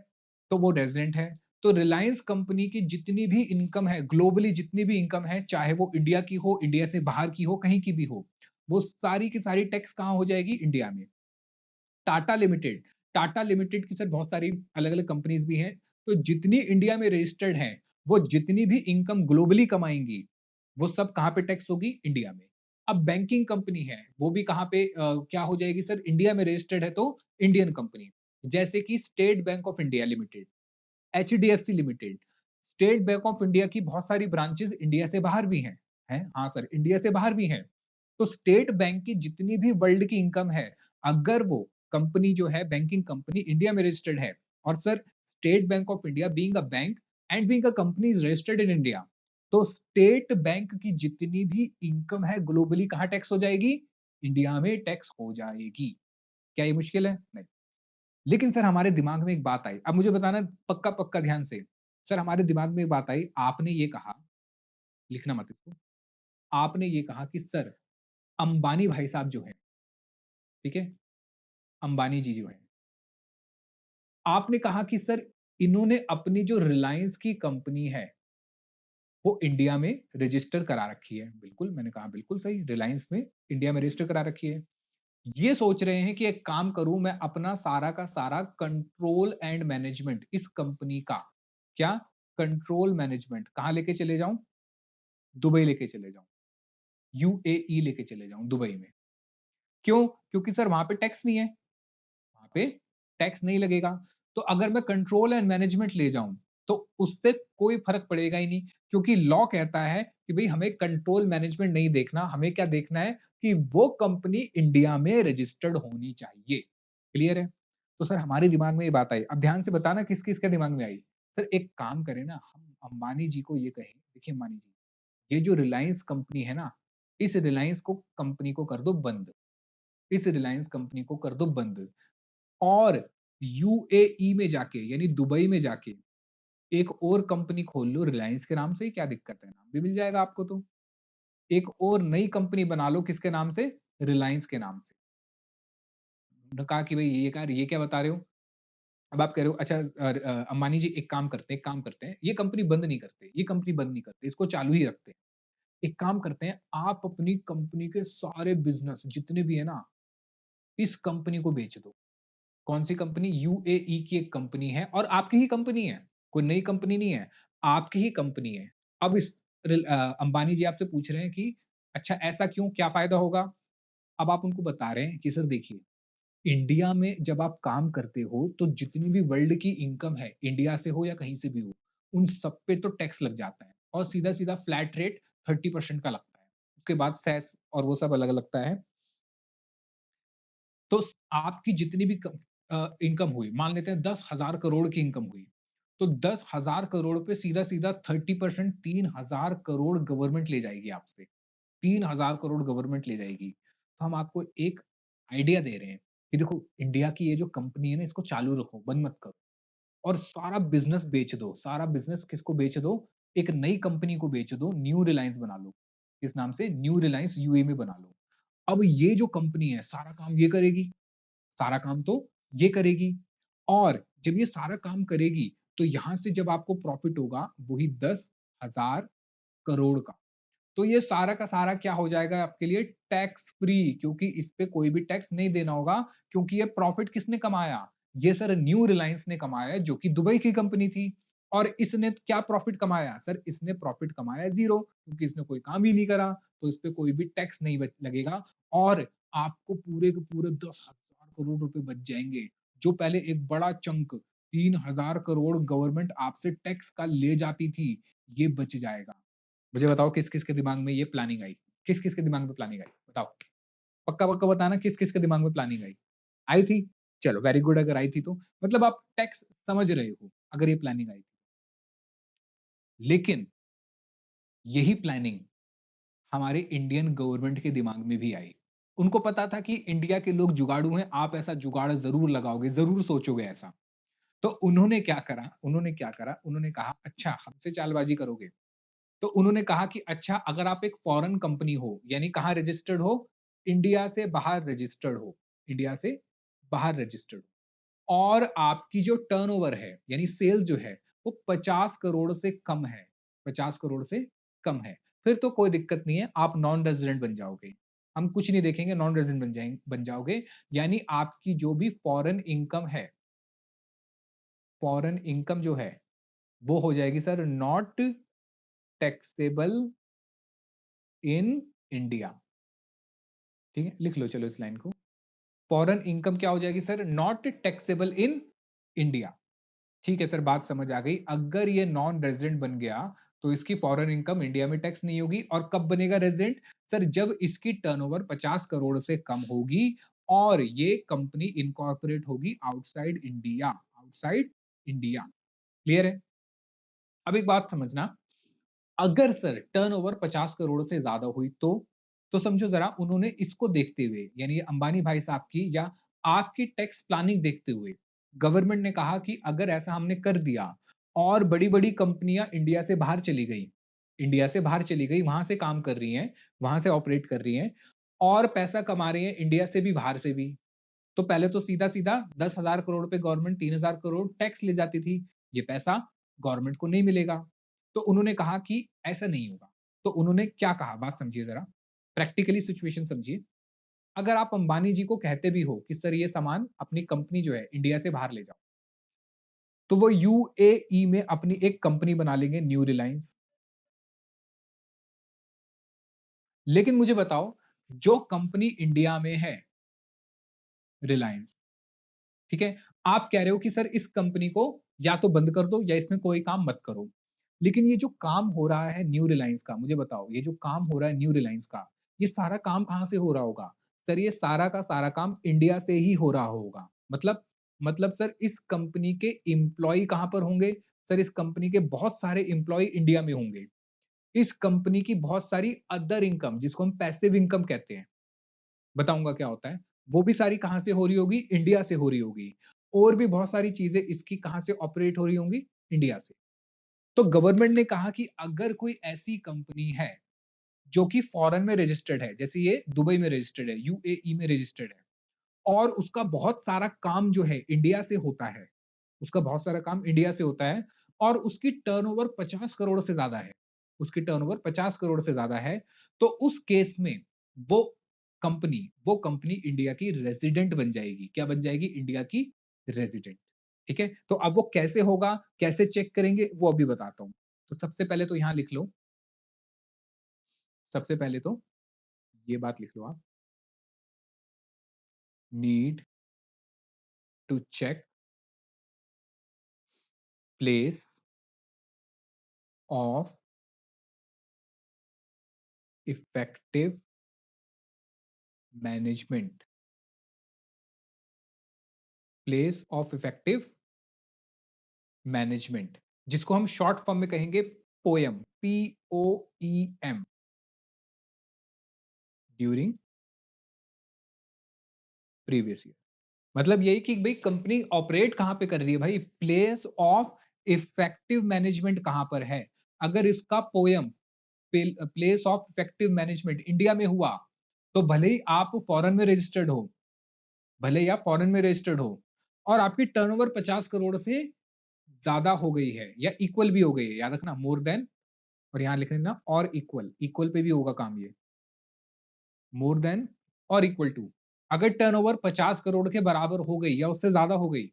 तो वो रेज़िडेंट है। तो रिलायंस कंपनी की जितनी भी इनकम है, ग्लोबली जितनी भी इनकम है, चाहे वो इंडिया की हो, इंडिया से बाहर की हो, कहीं की भी हो, वो सारी की सारी टैक्स कहाँ हो जाएगी? इंडिया में। टाटा लिमिटेड, टाटा लिमिटेड की सर बहुत सारी अलग-अलग कंपनीज़ भी हैं, तो जितनी इंडिया में रजिस्टर्ड हैं, वो जितनी भी इनकम ग्लोबली कमाएँगी, वो सब कहाँ पे टैक्स होगी? इंडिया में। अब बैंकिंग कंपनी है, वो भी कहाँ पे क्या हो जाएगी सर? इंडिया में रजिस्टर्ड है तो इंडियन कंपनी। जैसे कि state bank of India limited, HDFC limited, state bank of India की बहुत सारी ब्रांचेज़ इंडिया से बाहर भी हैं, हैं? हाँ सर, इंडिया से बाहर भी हैं। तो स्टेट बैंक की जितनी भी वर्ल्ड की इनकम है, अगर वो कंपनी जो है बैंकिंग कंपनी इंडिया में रजिस्टर्ड है, और sir state bank of India being a bank and being a company is registered in India, तो स्टेट बैंक की जितनी भी इनकम है ग्लोबली कहाँ टैक्स हो जाएगी? इंडिया में टैक्स हो जाएगी। क्या ये मुश्किल है? नहीं। लेकिन सर हमारे दिमाग में एक बात आई, अब मुझे बताना पक्का-पक्का ध्यान से। सर हमारे दिमाग में एक बात आई, आपने ये कहा, लिखना मत इसको, आपने ये कहा कि सर अंबानी भाई साहब जो हैं, ठीक है? अंबानी जी जो हैं, आपने कहा कि सर इन्होंने अपनी जो रिलायंस की कंपनी है, वो इंडिया में रजिस्टर करा रखी है। बिल्कुल, मैंने कहा बिल्कुल सही, रिलायंस में इंडिया में रजिस्टर करा रखी है। ये सोच रहे हैं कि एक काम करूँ मैं अपना सारा का सारा कंट्रोल एंड मैनेजमेंट इस कंपनी का, क्या? कंट्रोल मैनेजमेंट कहाँ लेके चले जाऊँ? दुबई लेके चले जाऊँ, यूएई लेके चले जाऊँ दुबई में। क्यों? क्योंकि सर वहाँ पे टैक्स नहीं है। वहाँ पे टैक्स नहीं लगेगा। तो अगर मैं कंट्रोल एंड मैनेजमेंट ले जाऊँ, तो उससे कोई फ़र्क पड़ेगा ही नहीं, क्योंकि लॉ कहता है कि भई हमें कंट्रोल मैनेजमेंट नहीं देखना, हमें क्या देखना है कि वो कंपनी इंडिया में रजिस्टर्ड होनी चाहिए। क्लियर है? तो सर हमारे दिमाग में ये बात आई। अब ध्यान से बताना किस-किस के दिमाग में आई? सर एक काम करें ना, हम अंबानी जी को ये कहें, देखिए अंबानी जी, ये जो रिलायंस कंपनी है ना, इस रिलायंस को कंपनी को कर दो बंद। इस रिलायंस कंपनी को कर दो बंद। और यूएई में जाके यानी दुबई में जाके एक और कंपनी खोल लो रिलायंस के नाम से ही, क्या दिक्कत है? नाम भी मिल जाएगा आपको तो। एक और नई कंपनी बना लो किसके नाम से? रिलायंस के नाम से। उन्होंने कहा कि भई ये क्या बता रहे हो? अब आप कह रहे हो अच्छा अंबानी जी एक काम करते हैं, ये कंपनी बंद नहीं करते, ये कंपनी बंद नहीं करते, इसको चालू ही रखते हैं। एक काम करते हैं, आप अपनी कंपनी के सारे बिज़नेस जितने भी है ना, इस कंपनी को बेच दो। कौन-सी कंपनी? यूएई की एक कंपनी है और आपकी ही कंपनी है, कोई नई कंपनी नहीं है, आपकी ही कंपनी है। अब अंबानी जी आपसे पूछ रहे हैं कि अच्छा ऐसा क्यों? क्या फ़ायदा होगा? अब आप उनको बता रहे हैं कि सर देखिए, इंडिया में जब आप काम करते हो, तो जितनी भी वर्ल्ड की इनकम है, इंडिया से हो या कहीं से भी हो, उन सब पे तो टैक्स लग जाता है और सीधा-सीधा फ्लैट रेट 30% का लगता है। उसके बाद सेस और वो सब अलग लगता है। तो आपकी जितनी भी इनकम हुई, मान लेते हैं 10,000 करोड़ की इनकम हुई, तो 10,000 करोड़ पे सीधा-सीधा 30% 3,000 करोड़ गवर्नमेंट ले जाएगी आपसे। 3,000 करोड़ गवर्नमेंट ले जाएगी। तो हम आपको एक आइडिया दे रहे हैं कि देखो इंडिया की ये जो कंपनी है ना, इसको चालू रखो, बंद मत करो और सारा बिज़नेस बेच दो। सारा बिज़नेस किसको बेच दो? एक नई कंपनी को बेच दो, न्यू रिलायंस बना लो। किस नाम से? न्यू रिलायंस यूएई में बना लो। अब ये जो कंपनी है, सारा काम ये करेगी। सारा काम तो ये करेगी और जब ये सारा काम करेगी, तो यहाँ से जब आपको प्रॉफ़िट होगा, वही 10,000 करोड़ का। तो ये सारा का सारा क्या हो जाएगा आपके लिए? टैक्स फ्री, क्योंकि इस पे कोई भी टैक्स नहीं देना होगा, क्योंकि ये प्रॉफ़िट किसने कमाया? ये सर न्यू रिलायंस ने कमाया, जो कि दुबई की कंपनी थी और इसने क्या प्रॉफ़िट कमाया? सर इसने प्रॉफ़िट कमाया ज़ीरो, क्योंकि इसने कोई काम ही नहीं करा, तो इस पे कोई भी टैक्स नहीं बच लगेगा और आपको पूरे के पूरे 10,000 करोड़ रुपए बच जाएँगे, जो पहले एक बड़ा चंक 3,000 करोड़ गवर्नमेंट आपसे टैक्स का ले जाती थी, ये बच जाएगा। मुझे बताओ किस-किस के दिमाग में ये प्लानिंग आई? किस किस के दिमाग में प्लानिंग आई बताओ, पक्का पक्का बताना किस किस के दिमाग में प्लानिंग आई, आई थी, चलो वेरी गुड, अगर आई थी तो मतलब आप टैक्स समझ रहे हो अगर ये प्लानिंग आई थी। लेकिन यही प्लानिंग हमारे इंडियन गवर्नमेंट के दिमाग में भी आई। उनको पता था कि इंडिया के लोग जुगाड़ू हैं, आप ऐसा जुगाड़ जरूर लगाओगे, जरूर सोचोगे ऐसा। तो उन्होंने क्या करा, उन्होंने कहा अच्छा हमसे चालबाजी करोगे, तो उन्होंने कहा कि अच्छा अगर आप एक फॉरेन कंपनी हो, यानी कहाँ रजिस्टर्ड हो, इंडिया से बाहर रजिस्टर्ड हो, इंडिया से बाहर रजिस्टर्ड हो, और आपकी जो टर्नओवर है यानी सेल जो है वो 50 करोड़ से कम है, 50 करोड़ से कम है, फिर तो कोई दिक्कत नहीं है, आप नॉन रेजिडेंट बन जाओगे, हम कुछ नहीं देखेंगे, नॉन रेजिडेंट बन जाओगे, यानी आपकी जो भी फॉरेन इनकम है, फॉरेन इनकम जो है वो हो जाएगी sir not taxable in India. ठीक है, लिख लो चलो इस लाइन को, फॉरेन इनकम क्या हो जाएगी sir, not taxable in India. ठीक है सर, बात समझ आ गई, अगर ये नॉन रेजिडेंट बन गया तो इसकी फॉरेन इनकम इंडिया में टैक्स नहीं होगी, और कब बनेगा रेजिडेंट सर, जब इसकी टर्नओवर 50 करोड़ से कम होगी और ये कंपनी इनकॉर्पोरेट होगी outside India, outside India. Clear है? अब एक बात समझना, अगर सर टर्नओवर 50 करोड़ से ज्यादा हुई तो समझो जरा, उन्होंने इसको देखते हुए यानी अंबानी भाई साहब की या आपकी टैक्स प्लानिंग देखते हुए गवर्नमेंट ने कहा कि अगर ऐसा हमने कर दिया और बड़ी-बड़ी कंपनियां इंडिया से बाहर चली गई, इंडिया से बाहर चली गई, वहां से काम कर रही हैं, वहां से ऑपरेट कर रही हैं और पैसा कमा रही हैं इंडिया से भी बाहर से भी, तो पहले तो सीधा-सीधा 10,000 करोड़ पे गवर्नमेंट 3,000 करोड़ टैक्स ले जाती थी, ये पैसा गवर्नमेंट को नहीं मिलेगा। तो उन्होंने कहा कि ऐसा नहीं होगा। तो उन्होंने क्या कहा, बात समझिए जरा, प्रैक्टिकली सिचुएशन समझिए। अगर आप अंबानी जी को कहते भी हो कि सर ये सामान अपनी कंपनी जो है इंडिया से बाहर ले जाओ, तो वो यूएई में अपनी एक कंपनी बना लेंगे, न्यू रिलायंस। लेकिन मुझे बताओ, जो कंपनी इंडिया में है, रिलायंस, ठीक है, आप कह रहे हो कि सर इस कंपनी को या तो बंद कर दो या इसमें कोई काम मत करो, लेकिन ये जो काम हो रहा है न्यू रिलायंस का, मुझे बताओ ये जो काम हो रहा है न्यू रिलायंस का, ये सारा काम कहां से हो रहा होगा सर, ये सारा का सारा काम इंडिया से ही हो रहा होगा, मतलब सर इस कंपनी के एम्प्लॉय कहां पर होंगे, सर इस कंपनी के बहुत सारे एम्प्लॉय इंडिया में होंगे, इस कंपनी की बहुत सारी अदर इनकम जिसको हम पैसिव इनकम कहते हैं, बताऊंगा क्या होता है, वो भी सारी कहां से हो रही होगी, इंडिया से हो रही होगी, और भी बहुत सारी चीजें इसकी कहां से ऑपरेट हो रही होंगी, इंडिया से। तो गवर्नमेंट ने कहा कि अगर कोई ऐसी कंपनी है जो कि फॉरेन में रजिस्टर्ड है, जैसे ये दुबई में रजिस्टर्ड है, यूएई में रजिस्टर्ड है, और उसका बहुत सारा काम जो है इंडिया से होता है, उसका बहुत सारा काम इंडिया से होता है, और उसकी टर्नओवर 50 करोड़ से ज्यादा है, उसकी टर्नओवर 50 करोड़ से ज्यादा है, तो उस केस में वो वो कंपनी इंडिया की रेजिडेंट बन जाएगी, क्या बन जाएगी, इंडिया की रेजिडेंट। ठीक है, तो अब वो कैसे होगा, कैसे चेक करेंगे, वो अभी बताता हूं। तो सबसे पहले तो यहां लिख लो, सबसे पहले तो ये बात लिख लो आप, need to check place of effective management, place of effective management, जिसको हम शॉर्ट फॉर्म में कहेंगे poem, POEM, during previous year. मतलब यही कि भाई कंपनी ऑपरेट कहां पे कर रही है, भाई प्लेस ऑफ इफेक्टिव मैनेजमेंट कहां पर है, अगर इसका poem place of effective management India में हुआ, तो भले ही आप फॉरेन में रजिस्टर्ड हो, भले ही आप फॉरेन में रजिस्टर्ड हो और आपकी टर्नओवर 50 करोड़ से ज्यादा हो गई है या इक्वल भी हो गई है, याद रखना मोर देन, और यहां लिख लेना और इक्वल, इक्वल पे भी होगा काम ये, मोर देन और इक्वल टू, अगर टर्नओवर 50 करोड़ के बराबर हो गई या उससे ज्यादा हो गई,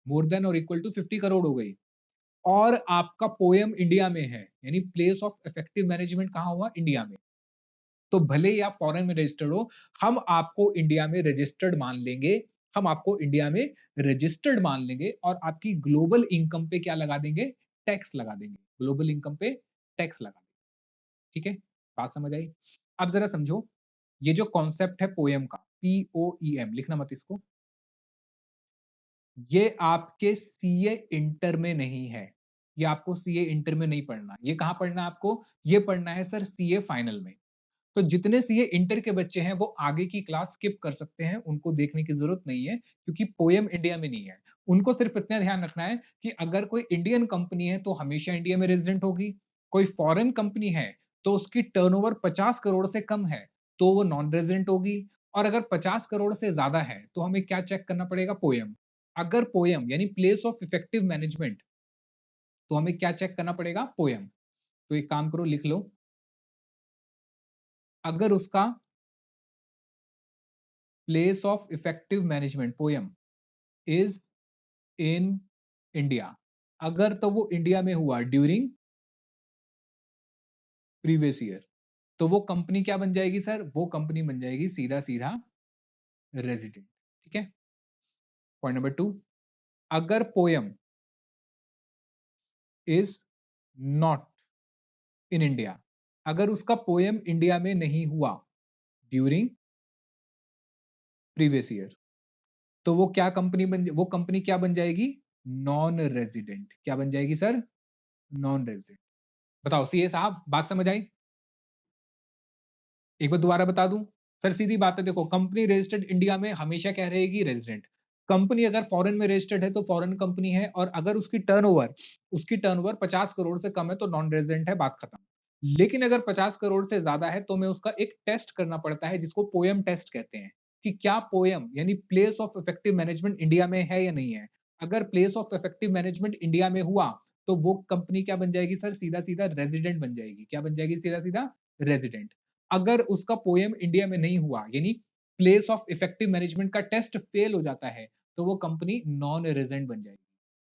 मोर देन और इक्वल टू 50 करोड़ हो गई, और आपका पोएम इंडिया में है, यानी प्लेस ऑफ इफेक्टिव मैनेजमेंट कहां हुआ, इंडिया में, तो भले ही आप फॉरेन में रजिस्टर्ड हो, हम आपको इंडिया में रजिस्टर्ड मान लेंगे, हम आपको इंडिया में रजिस्टर्ड मान लेंगे, और आपकी ग्लोबल इनकम पे क्या लगा देंगे, टैक्स लगा देंगे, ग्लोबल इनकम पे टैक्स लगा देंगे। ठीक है, बात समझ आई? अब जरा समझो, ये जो कॉन्सेप्ट है पोएम का, POEM, लिखना मत इसको, ये आपके सीए इंटर में नहीं है। ये आपको सीए इंटर में नहीं पढ़ना। ये कहाँ पढ़ना है आपको? ये पढ़ना है सर सीए फाइनल में। तो जितने सीए इंटर के बच्चे हैं वो आगे की क्लास स्किप कर सकते हैं, उनको देखने की जरूरत नहीं है क्योंकि पोएम इंडिया में नहीं है। उनको सिर्फ इतना ध्यान रखना है कि अगर कोई इंडियन कंपनी है तो हमेशा इंडिया में रेजिडेंट होगी, कोई फॉरेन कंपनी है तो उसकी टर्नओवर 50 करोड़ से कम है तो वो नॉन रेजिडेंट होगी, और अगर 50 करोड़ से ज्यादा है तो हमें क्या चेक करना पड़ेगा? पोएम। अगर पोएम यानी प्लेस ऑफ इफेक्टिव मैनेजमेंट, तो हमें क्या चेक करना पड़ेगा? पोएम। तो एक काम करो, लिख लो, अगर उसका place of effective management poem is in India, अगर तो वो इंडिया में हुआ ड्यूरिंग प्रीवियस ईयर, तो वो कंपनी क्या बन जाएगी सर? वो कंपनी बन जाएगी सीधा सीधा रेजिडेंट। ठीक है, पॉइंट नंबर 2, अगर poem is not in India, अगर उसका पोयम इंडिया में नहीं हुआ ड्यूरिंग प्रीवियस ईयर, तो वो क्या कंपनी वो कंपनी क्या बन जाएगी? Non resident. क्या बन जाएगी सर? Non resident. बताओ सीए साहब, बात समझ आई? एक बार दोबारा बता दूं? सर सीधी बात है, देखो कंपनी रजिस्टर्ड इंडिया में हमेशा क्या रहेगी? रेजिडेंट। कंपनी अगर फॉरेन में रजिस्टर्ड है तो फॉरेन कंपनी है, और अगर उसकी टर्नओवर 50 करोड़ से कम है तो नॉन रेजिडेंट है, बात खत्म। लेकिन अगर 50 करोड़ से ज्यादा है तो हमें उसका एक टेस्ट करना पड़ता है जिसको पोयम टेस्ट कहते हैं, कि क्या पोयम यानी place of effective management India में है या नहीं है। अगर place of effective management India में हुआ तो वो कंपनी क्या बन जाएगी सर? सीधा सीधा रेजिडेंट बन जाएगी। क्या बन जाएगी? सीधा सीधा रेजिडेंट। अगर उसका पोएम इंडिया में नहीं हुआ यानी प्लेस ऑफ इफेक्टिव मैनेजमेंट का टेस्ट फेल हो जाता है तो वो कंपनी नॉन रेजिडेंट बन जाएगी।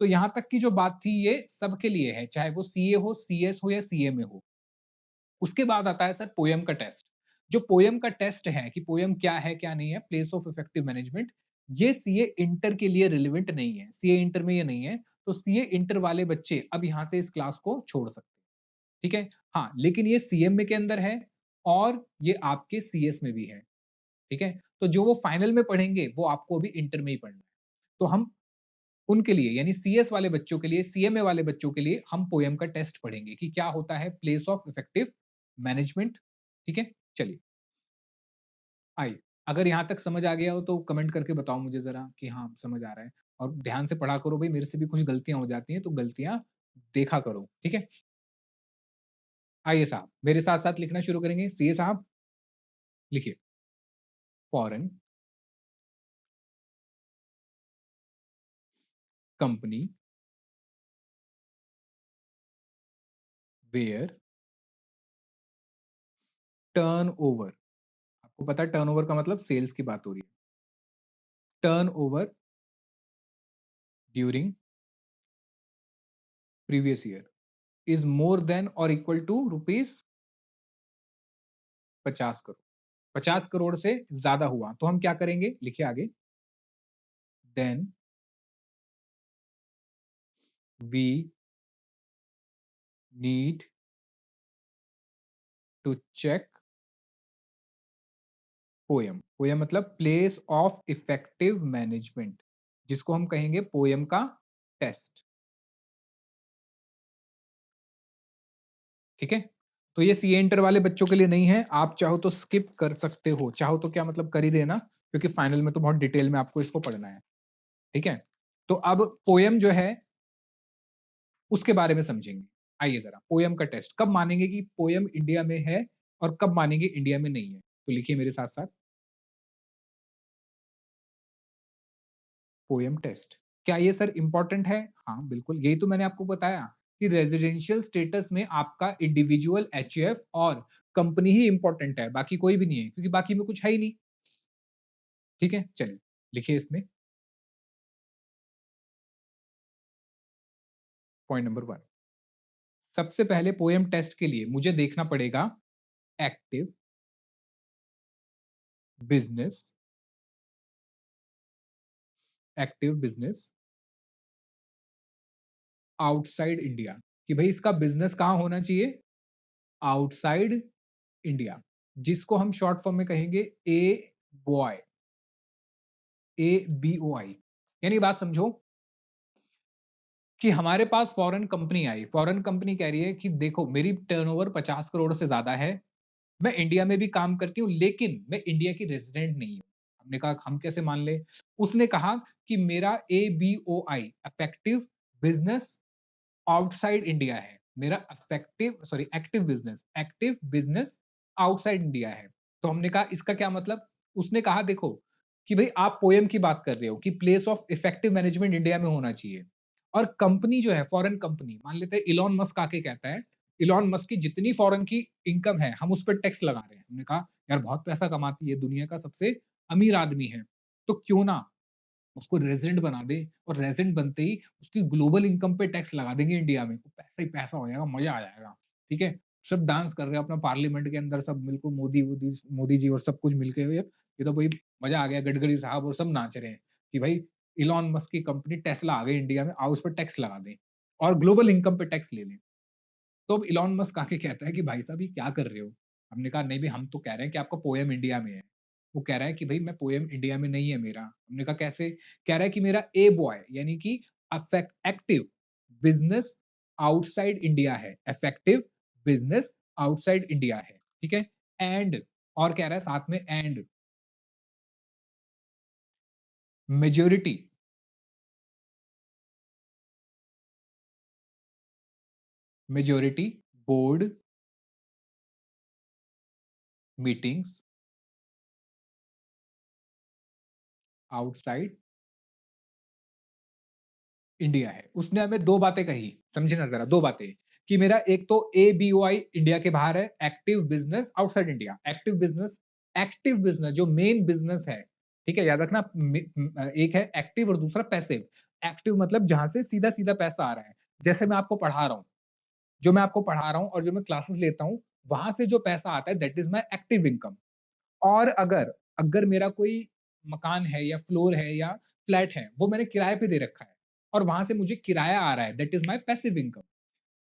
तो यहां तक की जो बात थी ये सबके लिए है, चाहे वो सीए हो, सीएस हो या सीए में हो। उसके बाद आता है सर पोएम का टेस्ट। जो पोएम का टेस्ट है कि पोएम क्या है क्या नहीं है, प्लेस ऑफ इफेक्टिव मैनेजमेंट, ये सीए इंटर के लिए रिलेवेंट नहीं है। सीए इंटर में ये नहीं है, तो सीए इंटर वाले बच्चे अब यहां से इस क्लास को छोड़ सकते हैं। ठीक है, हाँ, लेकिन ये सीएमए के अंदर है और ये आपके सीएस में भी है। ठीक है, तो जो वो फाइनल में पढ़ेंगे वो आपको अभी इंटर में ही पढ़ना है। तो हम उनके लिए यानी सीएस वाले बच्चों के लिए, सीएमए वाले बच्चों के लिए हम पोएम का टेस्ट पढ़ेंगे कि क्या होता है प्लेस ऑफ इफेक्टिव मैनेजमेंट। ठीक है, चलिए आइए, अगर यहाँ तक समझ आ गया हो तो कमेंट करके बताओ मुझे जरा कि हाँ समझ आ रहा है। और ध्यान से पढ़ा करो भाई, मेरे से भी कुछ गलतियां हो जाती हैं तो गलतियां देखा करो। ठीक है, आइए साहब मेरे साथ साथ लिखना शुरू करेंगे। सीए साहब लिखिए, फॉरेन कंपनी वेयर टर्नओवर, आपको पता है टर्नओवर का मतलब सेल्स की बात हो रही है, turnover during previous year is more than और equal to rupees 50 crore. 50 crore से ज्यादा हुआ तो हम क्या करेंगे? लिखिए आगे, then we need to check POEM. POEM मतलब प्लेस ऑफ इफेक्टिव मैनेजमेंट, जिसको हम कहेंगे पोएम का टेस्ट। ठीक है, तो ये सी इंटर वाले बच्चों के लिए नहीं है, आप चाहो तो स्किप कर सकते हो। चाहो तो क्या मतलब कर ही देना, क्योंकि फाइनल में तो बहुत डिटेल में आपको इसको पढ़ना है। ठीक है, तो अब पोएम जो है उसके बारे में समझेंगे। आइए जरा, पोएम का टेस्ट कब मानेंगे कि पोएम इंडिया में है और कब मानेंगे इंडिया में नहीं है? तो लिखिए मेरे साथ साथ, पोएम टेस्ट। क्या ये सर इंपॉर्टेंट है? हाँ बिल्कुल, यही तो मैंने आपको बताया कि रेजिडेंशियल स्टेटस में आपका इंडिविजुअल एचयूएफ और कंपनी ही इंपॉर्टेंट है, बाकी कोई भी नहीं है, क्योंकि बाकी में कुछ है ही नहीं। ठीक है, चलिए लिखिए इसमें, पॉइंट नंबर 1, सबसे पहले पोएम टेस्ट के लिए मुझे देखना पड़ेगा active business, active business outside India, कि भाई इसका बिजनेस कहां होना चाहिए? आउटसाइड इंडिया, जिसको हम शॉर्ट फॉर्म में कहेंगे ए बॉय, ABOI। यानी बात समझो कि हमारे पास फॉरेन कंपनी आई, फॉरेन कंपनी कह रही है कि देखो मेरी टर्नओवर 50 करोड़ से ज्यादा है, मैं इंडिया में भी काम करती हूँ, लेकिन मैं इंडिया की रेजिडेंट नहीं हूँ। हमने कहा हम कैसे मान ले? उसने कहा कि मेरा ABOI, affective business outside India है, मेरा एक्टिव बिजनेस आउटसाइड इंडिया है। तो हमने कहा इसका क्या मतलब? उसने कहा देखो कि भाई आप पोएम की बात कर रहे हो कि place of effective management India में होना चाहिए, और कंपनी जो है फॉरेन कंपनी, मान लेते हैं इलॉन मस्क आके कहता है, इलॉन मस्क की जितनी फॉरेन की इनकम है हम उस पर टैक्स लगा रहे हैं। हमने कहा यार बहुत पैसा कमाती है, दुनिया का सबसे अमीर आदमी है, तो क्यों ना उसको रेजिडेंट बना दे, और रेजिडेंट बनते ही उसकी ग्लोबल इनकम पे टैक्स लगा देंगे इंडिया में, तो पैसा ही पैसा हो जाएगा, मजा आ जाएगा। ठीक है, सब डांस कर रहे हैं अपना पार्लियामेंट के अंदर, सब मिलकर मोदी जी और सब कुछ मिलके, ये तो भाई मजा आ गया, गडकरी साहब और सब नाच रहे हैं कि भाई इलॉन मस्क की कंपनी टेस्ला आ गई इंडिया में, आओ उस पर टैक्स लगा दें और ग्लोबल इनकम पे टैक्स ले लें। तो अब इलॉन मस्क आके कहता है कि भाई साहब ये क्या कर रहे हो? हमने कहा नहीं भाई, हम तो कह रहे हैं कि आपका पोएम इंडिया में है। वो कह रहा है कि भाई मैं पोएम इंडिया में नहीं है मेरा। हमने कहा कैसे? कह रहा है कि मेरा ए बॉय यानी कि एक्टिव बिजनेस आउटसाइड इंडिया है, इफेक्टिव बिजनेस आउटसाइड इंडिया है। ठीक है, एंड और कह रहा है साथ में and majority majority board meetings outside India है। उसने हमें दो बातें कही, समझे ना जरा, दो बातें, कि मेरा एक तो ABOI इंडिया के बाहर है, active business outside India. Active business जो मेन बिजनेस है, ठीक है, याद रखना, एक है एक्टिव और दूसरा पैसिव। एक्टिव मतलब जहां से सीधा सीधा पैसा आ रहा है, जैसे मैं आपको पढ़ा रहा हूँ, जो मैं आपको पढ़ा रहा हूँ और जो मैं क्लासेस लेता हूँ, वहां से जो पैसा आता है that is my active income. और अगर अगर मेरा कोई मकान है या फ्लोर है या फ्लैट है, वो मैंने किराए पे दे रखा है और वहां से मुझे किराया आ रहा है, that is my passive income.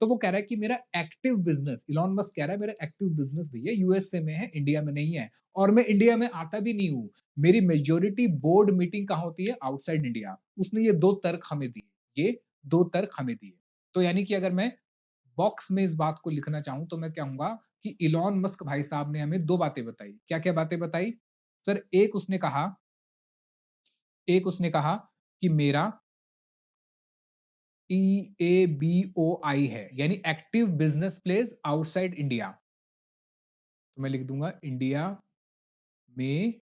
तो वो कह रहा है कि मेरा एक्टिव बिजनेस, इलॉन मस्क कह रहा है मेरा एक्टिव बिजनेस भैया यूएसए में है, इंडिया में नहीं है, और मैं इंडिया में आता भी नहीं हूँ। मेरी मेजोरिटी बोर्ड मीटिंग कहाँ होती है? Outside India. उसने ये दो तर्क हमें दिए, ये दो तर्क हमें दिए। तो यानी कि अगर मैं बॉक्स में इस बात को लिखना चाहूं तो मैं कहूंगा कि इलॉन मस्क भाई साहब ने हमें दो बातें बताई। क्या क्या बातें बताई? सर एक उसने कहा कि मेरा EABOI है, यानी active business place outside India. तो मैं लिख दूंगा इंडिया में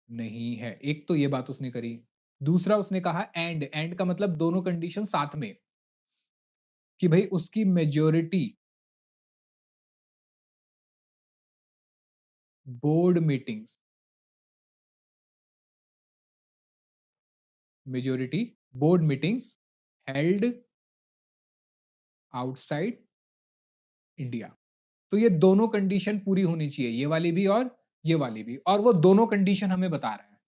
नहीं है। एक तो ये बात उसने करी। दूसरा उसने कहा एंड का मतलब दोनों कंडीशन साथ में, कि भाई उसकी board meetings majority board meetings held outside India. तो ये दोनों कंडीशन पूरी होनी चाहिए, ये वाली भी और ये वाली भी, और वो दोनों कंडीशन हमें बता रहा है।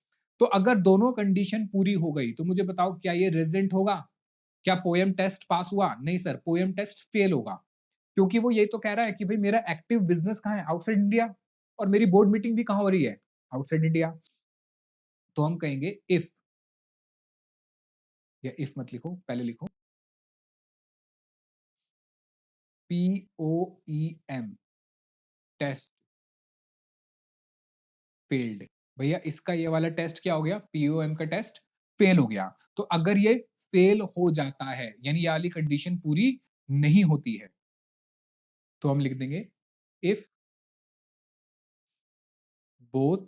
तो अगर दोनों कंडीशन पूरी हो गई तो मुझे बताओ क्या ये रेजिडेंट होगा? क्या पोएम टेस्ट पास हुआ? नहीं सर, पोएम टेस्ट फेल होगा, क्योंकि वो ये तो कह रहा है कि भाई मेरा एक्टिव बिजनेस कहाँ है? आउटसाइड इंडिया, और मेरी बोर्ड मीटिंग भी कहाँ हो रही है? Outside India. तो हम कहेंगे इफ, या इफ मत लिखो, पहले लिखो POEM टेस्ट फेल्ड। भैया इसका ये वाला टेस्ट क्या हो गया? POM का टेस्ट फेल हो गया। तो अगर ये फेल हो जाता है, यानी ये वाली कंडीशन पूरी नहीं होती है, तो हम लिख देंगे इफ बोथ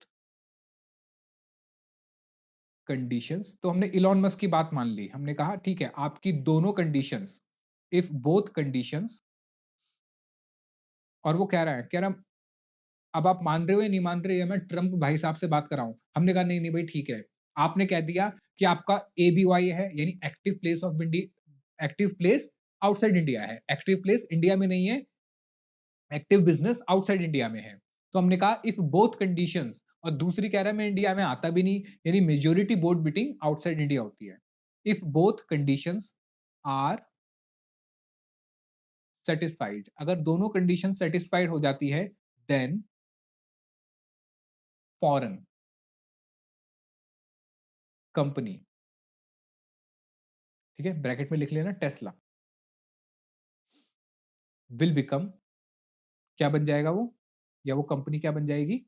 कंडीशंस। तो हमने इलॉन मस्क की बात मान ली, हमने कहा ठीक है आपकी दोनों कंडीशंस, इफ बोथ कंडीशंस, और वो कह रहा अब आप मान रहे हो या नहीं मान रहे, मैं ट्रम्प भाई साहब से बात कर रहा हूं। हमने कहा नहीं नहीं भाई ठीक है, आपने कह दिया कि आपका ABY है, यानी एक्टिव प्लेस आउटसाइड इंडिया है, एक्टिव प्लेस इंडिया में नहीं है, एक्टिव बिजनेस आउटसाइड इंडिया में है। तो हमने कहा इफ बोथ कंडीशंस, और दूसरी कह रहा है मैं इंडिया में आता भी नहीं, यानी majority board meeting outside India होती है। If both conditions are satisfied, अगर दोनों कंडीशन सेटिस्फाइड हो जाती है देन फॉरेन कंपनी, ठीक है, ब्रैकेट में लिख लेना टेस्ला, विल बिकम, क्या बन जाएगा वो, या वो कंपनी क्या बन जाएगी,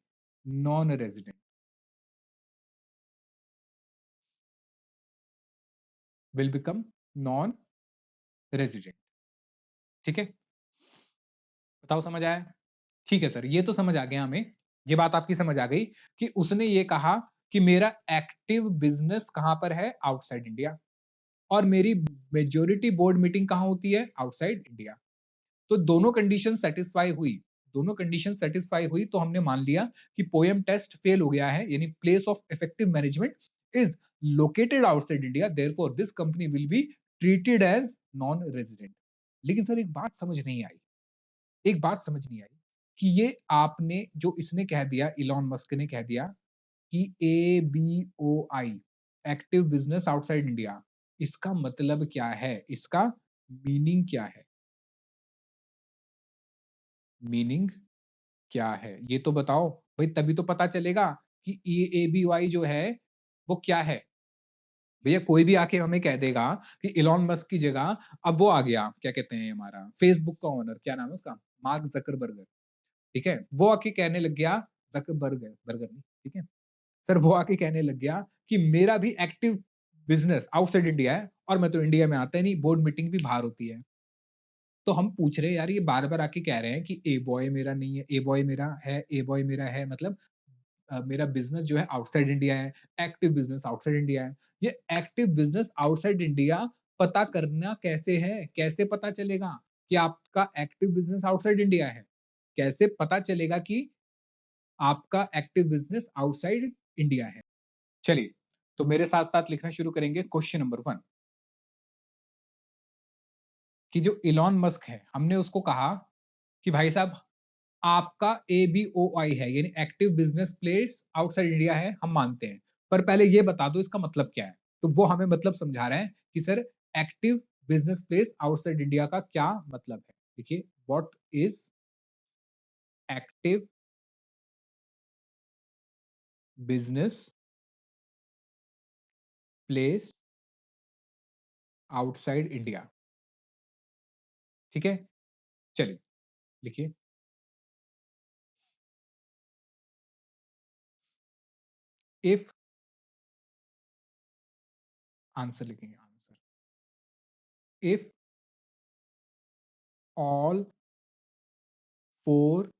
non resident, will become non resident, ठीक है, बताओ समझ आया? ठीक है सर, ये तो समझ आ गया हमें, ये बात आपकी समझ आ गई कि उसने ये कहा कि मेरा एक्टिव बिजनेस कहां पर है, आउटसाइड इंडिया, और मेरी मेजोरिटी बोर्ड मीटिंग कहां होती है, आउटसाइड इंडिया। तो दोनों कंडीशन सेटिस्फाई हुई, दोनों कंडीशन सेटिस्फाई हुई तो हमने मान लिया कि पोएम टेस्ट फेल हो गया है, यानी place of effective management is located outside India, therefore this company will be treated as non resident. लेकिन सर एक बात समझ नहीं आई, एक बात समझ नहीं आई कि ये आपने जो इसने कह दिया, इलॉन मस्क ने कह दिया कि A B O I, active business outside India, इसका मतलब क्या है, इसका मीनिंग क्या है, मीनिंग क्या है, ये तो बताओ भाई, तभी तो पता चलेगा कि ए बी वाई जो है वो क्या है। भैया कोई भी आके हमें कह देगा कि इलॉन मस्क की जगह अब वो आ गया, क्या कहते हैं हमारा फेसबुक का ओनर, क्या नाम है उसका, मार्क जकरबर्गर, ठीक है, वो आके कहने लग गया, जकरबर्गर बर्गर नहीं, ठीक है सर, वो आके कहने लग गया कि मेरा भी एक्टिव बिजनेस आउटसाइड इंडिया है और मैं तो इंडिया में आता ही नहीं, बोर्ड मीटिंग भी बाहर होती है। तो हम पूछ रहे हैं यार, ये बार बार आके कह रहे हैं कि ए बॉय मेरा नहीं है, ए बॉय मेरा है, ए बॉय मेरा है, मतलब मेरा बिजनेस जो है आउटसाइड इंडिया है, एक्टिव बिजनेस आउटसाइड इंडिया है। ये एक्टिव बिजनेस आउटसाइड इंडिया पता करना कैसे है, कैसे पता चलेगा कि आपका एक्टिव बिजनेस आउटसाइड इंडिया है, कैसे पता चलेगा कि आपका एक्टिव बिजनेस आउटसाइड इंडिया है? चलिए, तो मेरे साथ साथ लिखना शुरू करेंगे। क्वेश्चन नंबर 1 कि जो इलॉन मस्क है, हमने उसको कहा कि भाई साहब आपका एबीओआई है, यानी active business place outside India है, हम मानते हैं, पर पहले ये बता दो इसका मतलब क्या है। तो वो हमें मतलब समझा रहे हैं कि sir active business place outside India का क्या मतलब है। देखिए, what is active business place outside India, ठीक है, चलिए लिखिए, इफ, आंसर लिखेंगे, answer, if all four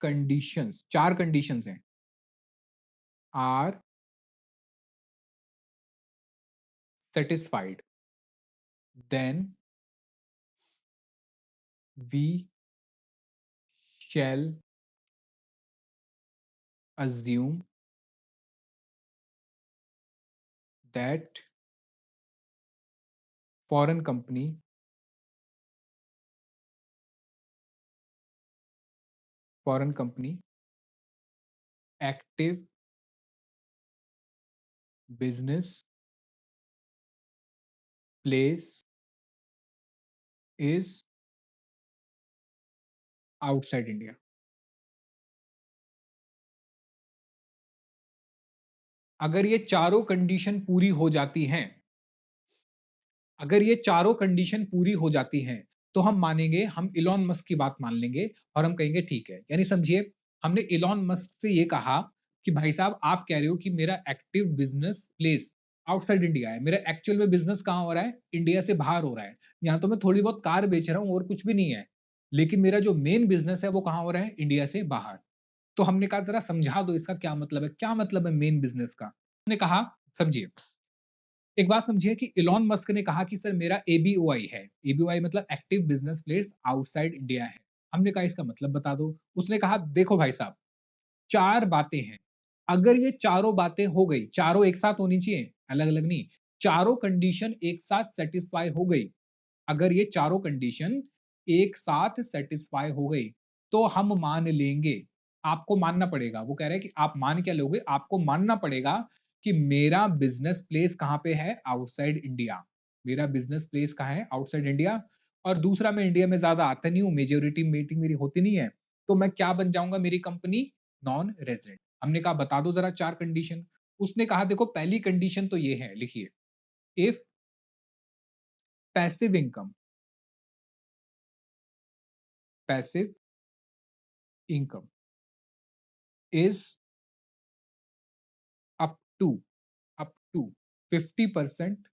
conditions, चार कंडीशंस हैं, are satisfied, then we shall assume that foreign company active business place is outside India। अगर ये चारों कंडीशन पूरी हो जाती हैं, अगर ये चारों कंडीशन पूरी हो जाती हैं, तो हम मानेंगे, हम इलॉन मस्क की बात मान लेंगे और हम कहेंगे ठीक है। यानी समझिए, हमने इलॉन मस्क से ये कहा कि भाई साहब आप कह रहे हो कि मेरा active business place outside India है, मेरा एक्चुअल में बिजनेस कहाँ हो रहा है, इंडिया से बाहर हो रहा है। यहाँ तो मैं थोड़ी बहुत कार बेच रहा हूँ और कुछ भी नहीं है, लेकिन मेरा जो मेन बिजनेस है वो कहाँ हो रहा है, इंडिया से बाहर। तो हमने कहा जरा समझा दो इसका क्या मतलब है, क्या मतलब है मेन बिजनेस का। हमने कहा समझिए, एक बात समझिए कि इलॉन मस्क ने कहा कि सर मेरा एबीओआई है, एबीओआई मतलब active business place outside India है। हमने कहा इसका मतलब बता दो। उसने कहा देखो भाई साहब, चार बातें हैं, अगर ये चारों बातें हो गई, चारों एक साथ होनी चाहिए, अलग अलग नहीं, चारों कंडीशन एक साथ सेटिस्फाई हो गई, अगर ये चारों कंडीशन एक साथ सेटिस्फाई हो गई तो हम मान लेंगे, आपको मानना पड़ेगा, वो कह रहे हैं कि आप मान क्या लोगे, आपको मानना पड़ेगा कि मेरा बिजनेस प्लेस कहां पे है, आउटसाइड इंडिया, मेरा बिजनेस प्लेस कहां है, आउटसाइड इंडिया। और दूसरा मैं इंडिया में ज़्यादा आता नहीं हूँ, मेजॉरिटी मीटिंग मेरी होती नहीं है, तो मैं क्या बन जाऊँगा मेरी कंपनी नॉन रेज़िडेंट। हमने कहा बता दो ज़रा 4 कंडीशन। उसने कहा देखो पहली कंडीशन तो ये है, लिखिए, if passive income passive income is up to up to 50%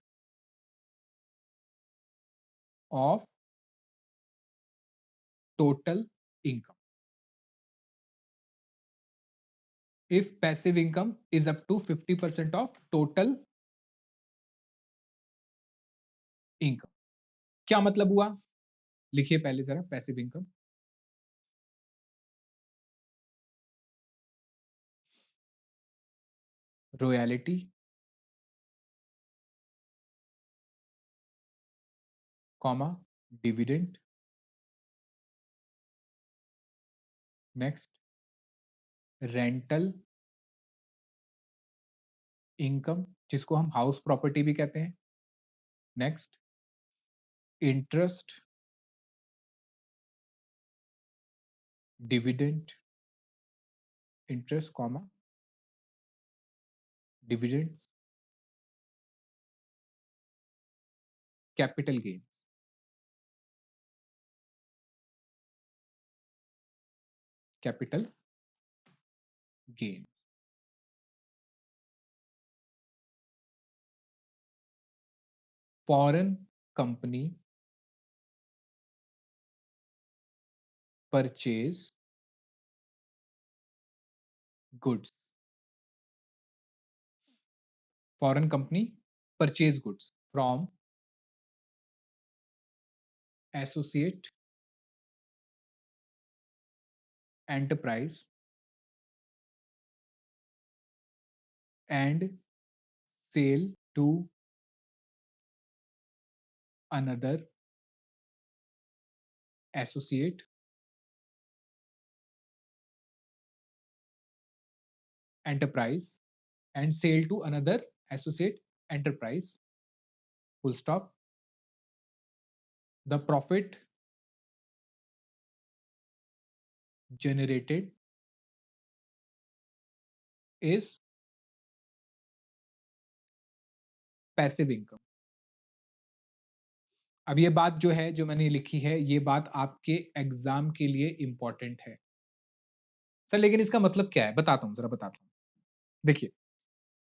of total income. If passive income is up to 50% of total income, क्या मतलब हुआ? लिखिए पहले जरा passive income, royalty, comma, dividend, next rental income जिसको हम हाउस प्रॉपर्टी भी कहते हैं, next interest, dividend, interest, comma, dividends, capital gains, capital gain. Foreign company purchase goods, foreign company purchase goods from associate enterprise and sale to another associate enterprise and sale to another associate enterprise, full stop. The profit generated is passive income। अब ये बात जो है जो मैंने लिखी है ये बात आपके एग्जाम के लिए इंपॉर्टेंट है सर, लेकिन इसका मतलब क्या है बताता हूँ, जरा बताता हूँ। देखिए,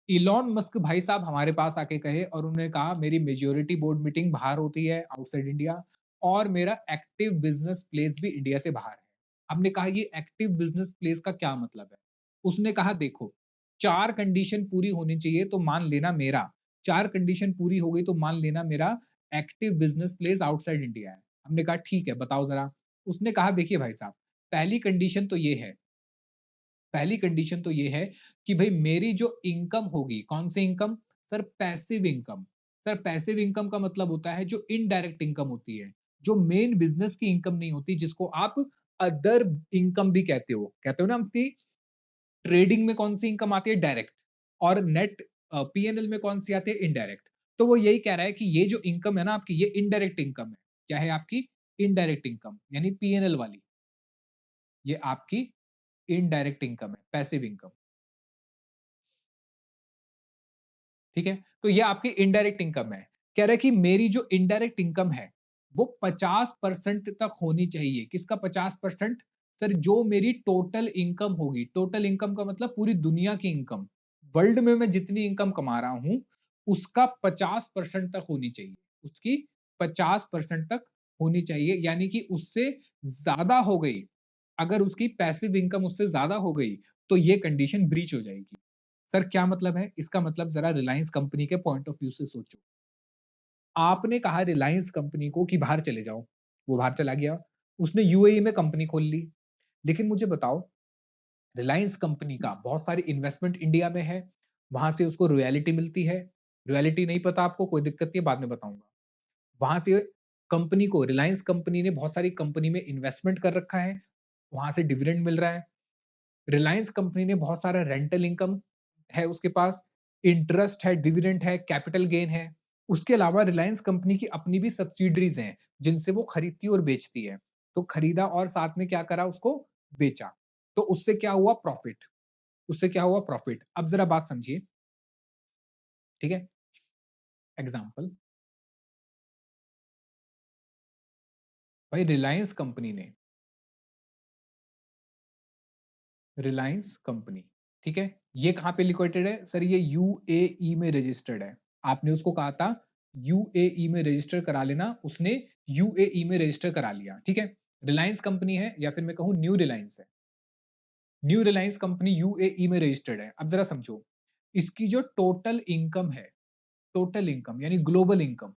इलॉन मस्क भाई साहब हमारे पास आके कहे और उन्होंने कहा मेरी मेजॉरिटी बोर्ड मीटिंग बाहर होती है आउटसाइड इंडिया और मेरा एक्टिव बिजनेस प्लेस भी इंडिया से बाहर है। हमने कहा ये एक्टिव बिजनेस प्लेस का क्या मतलब है? उसने कहा देखो, 4 कंडीशन पूरी होनी चाहिए तो मान लेना मेरा 4 कंडीशन पूरी हो गई तो मान लेना मेरा active business place outside India है। हमने कहा ठीक है बताओ जरा। उसने कहा देखिए भाई साहब, पहली कंडीशन तो ये है, पहली कंडीशन तो ये है कि भाई मेरी जो इनकम होगी, कौन सी income? Sir passive income. Sir passive income का मतलब होता है जो इनडायरेक्ट इनकम होती है, जो मेन बिजनेस की इनकम नहीं होती, जिसको आप अदर इनकम भी कहते हो। कहते हो ना हम कि ट्रेडिंग में कौन सी इनकम आती है? डायरेक्ट। और नेट पीएनएल में कौन सी आती है? इनडायरेक्ट। तो वो यही कह रहा है कि ये जो इनकम है ना आपकी, ये इनडायरेक्ट इनकम है। क्या है आपकी? इनडायरेक्ट इनकम, यानी पीएनएल वाली। ये आपकी इनडायरेक्ट इनकम है, पैसिव इनकम। ठीक है? तो ये आपकी इनडायरेक्ट इनकम है। कह रहा है कि मेरी जो इनडायरेक्ट इनकम है, वो 50% तक होनी चाहिए। किसका 50%? सर जो मेरी टोटल इनकम होगी, टोटल इनकम का मतलब पूरी दुनिया की इनकम। वर्ल्ड में मैं जितनी इनकम कमा रहा हूँ, उसका 50% तक होनी चाहिए। उसकी 50% तक होनी चाहिए, यानी कि उससे ज़्यादा हो गई, अगर उसकी पैसिव इनकम उससे ज़्यादा हो गई, तो ये कंडीशन ब्रीच हो जाएगी। सर क्या मतलब है? इसका मतलब ज़रा रिलायंस कंपनी के पॉइंट ऑफ व्यू से सोचो। आपने कहा रिलायंस कंपनी को कि बाहर चले जाओ, वो बाहर चला गया, उसने यूएई में कंपनी खोल ली। लेकिन मुझे बताओ, रिलायंस कंपनी का बहुत सारी इन्वेस्टमेंट इंडिया में है, वहाँ से उसको रॉयल्टी मिलती है। रॉयल्टी नहीं पता आपको, कोई दिक्कत नहीं है, बाद में बताऊँगा। वहाँ से कंपनी को, रिलायंस कंपनी ने बहुत सारी कंपनी में इन्वेस्टमेंट कर रखा है, वहाँ से डिविडेंड मिल रहा है। रिलायंस कंपनी ने बहुत सारा रेंटल इनकम है उसके पास, इंटरेस्ट है, डिविडेंड है, कैपिटल गेन है। उसके अलावा रिलायंस कंपनी की अपनी भी सब्सिडरीज हैं जिनसे वो खरीदती और बेचती है। तो खरीदा और साथ में क्या करा, उसको बेचा, तो उससे क्या हुआ, प्रॉफिट। उससे क्या हुआ, प्रॉफिट। अब जरा बात समझिए, ठीक है। एग्जाम्पल, भाई रिलायंस कंपनी ने, रिलायंस कंपनी, ठीक है, ये कहां पे लिक्विडेटेड है सर, ये यूएई में रजिस्टर्ड है। आपने उसको कहा था यूएई में रजिस्टर करा लेना, उसने यूएई में रजिस्टर करा लिया, ठीक है। रिलायंस कंपनी है, या फिर मैं कहूं न्यू रिलायंस है, न्यू रिलायंस कंपनी यूएई में रजिस्टर्ड है। अब जरा समझो, इसकी जो टोटल इनकम है, टोटल इनकम यानी ग्लोबल इनकम,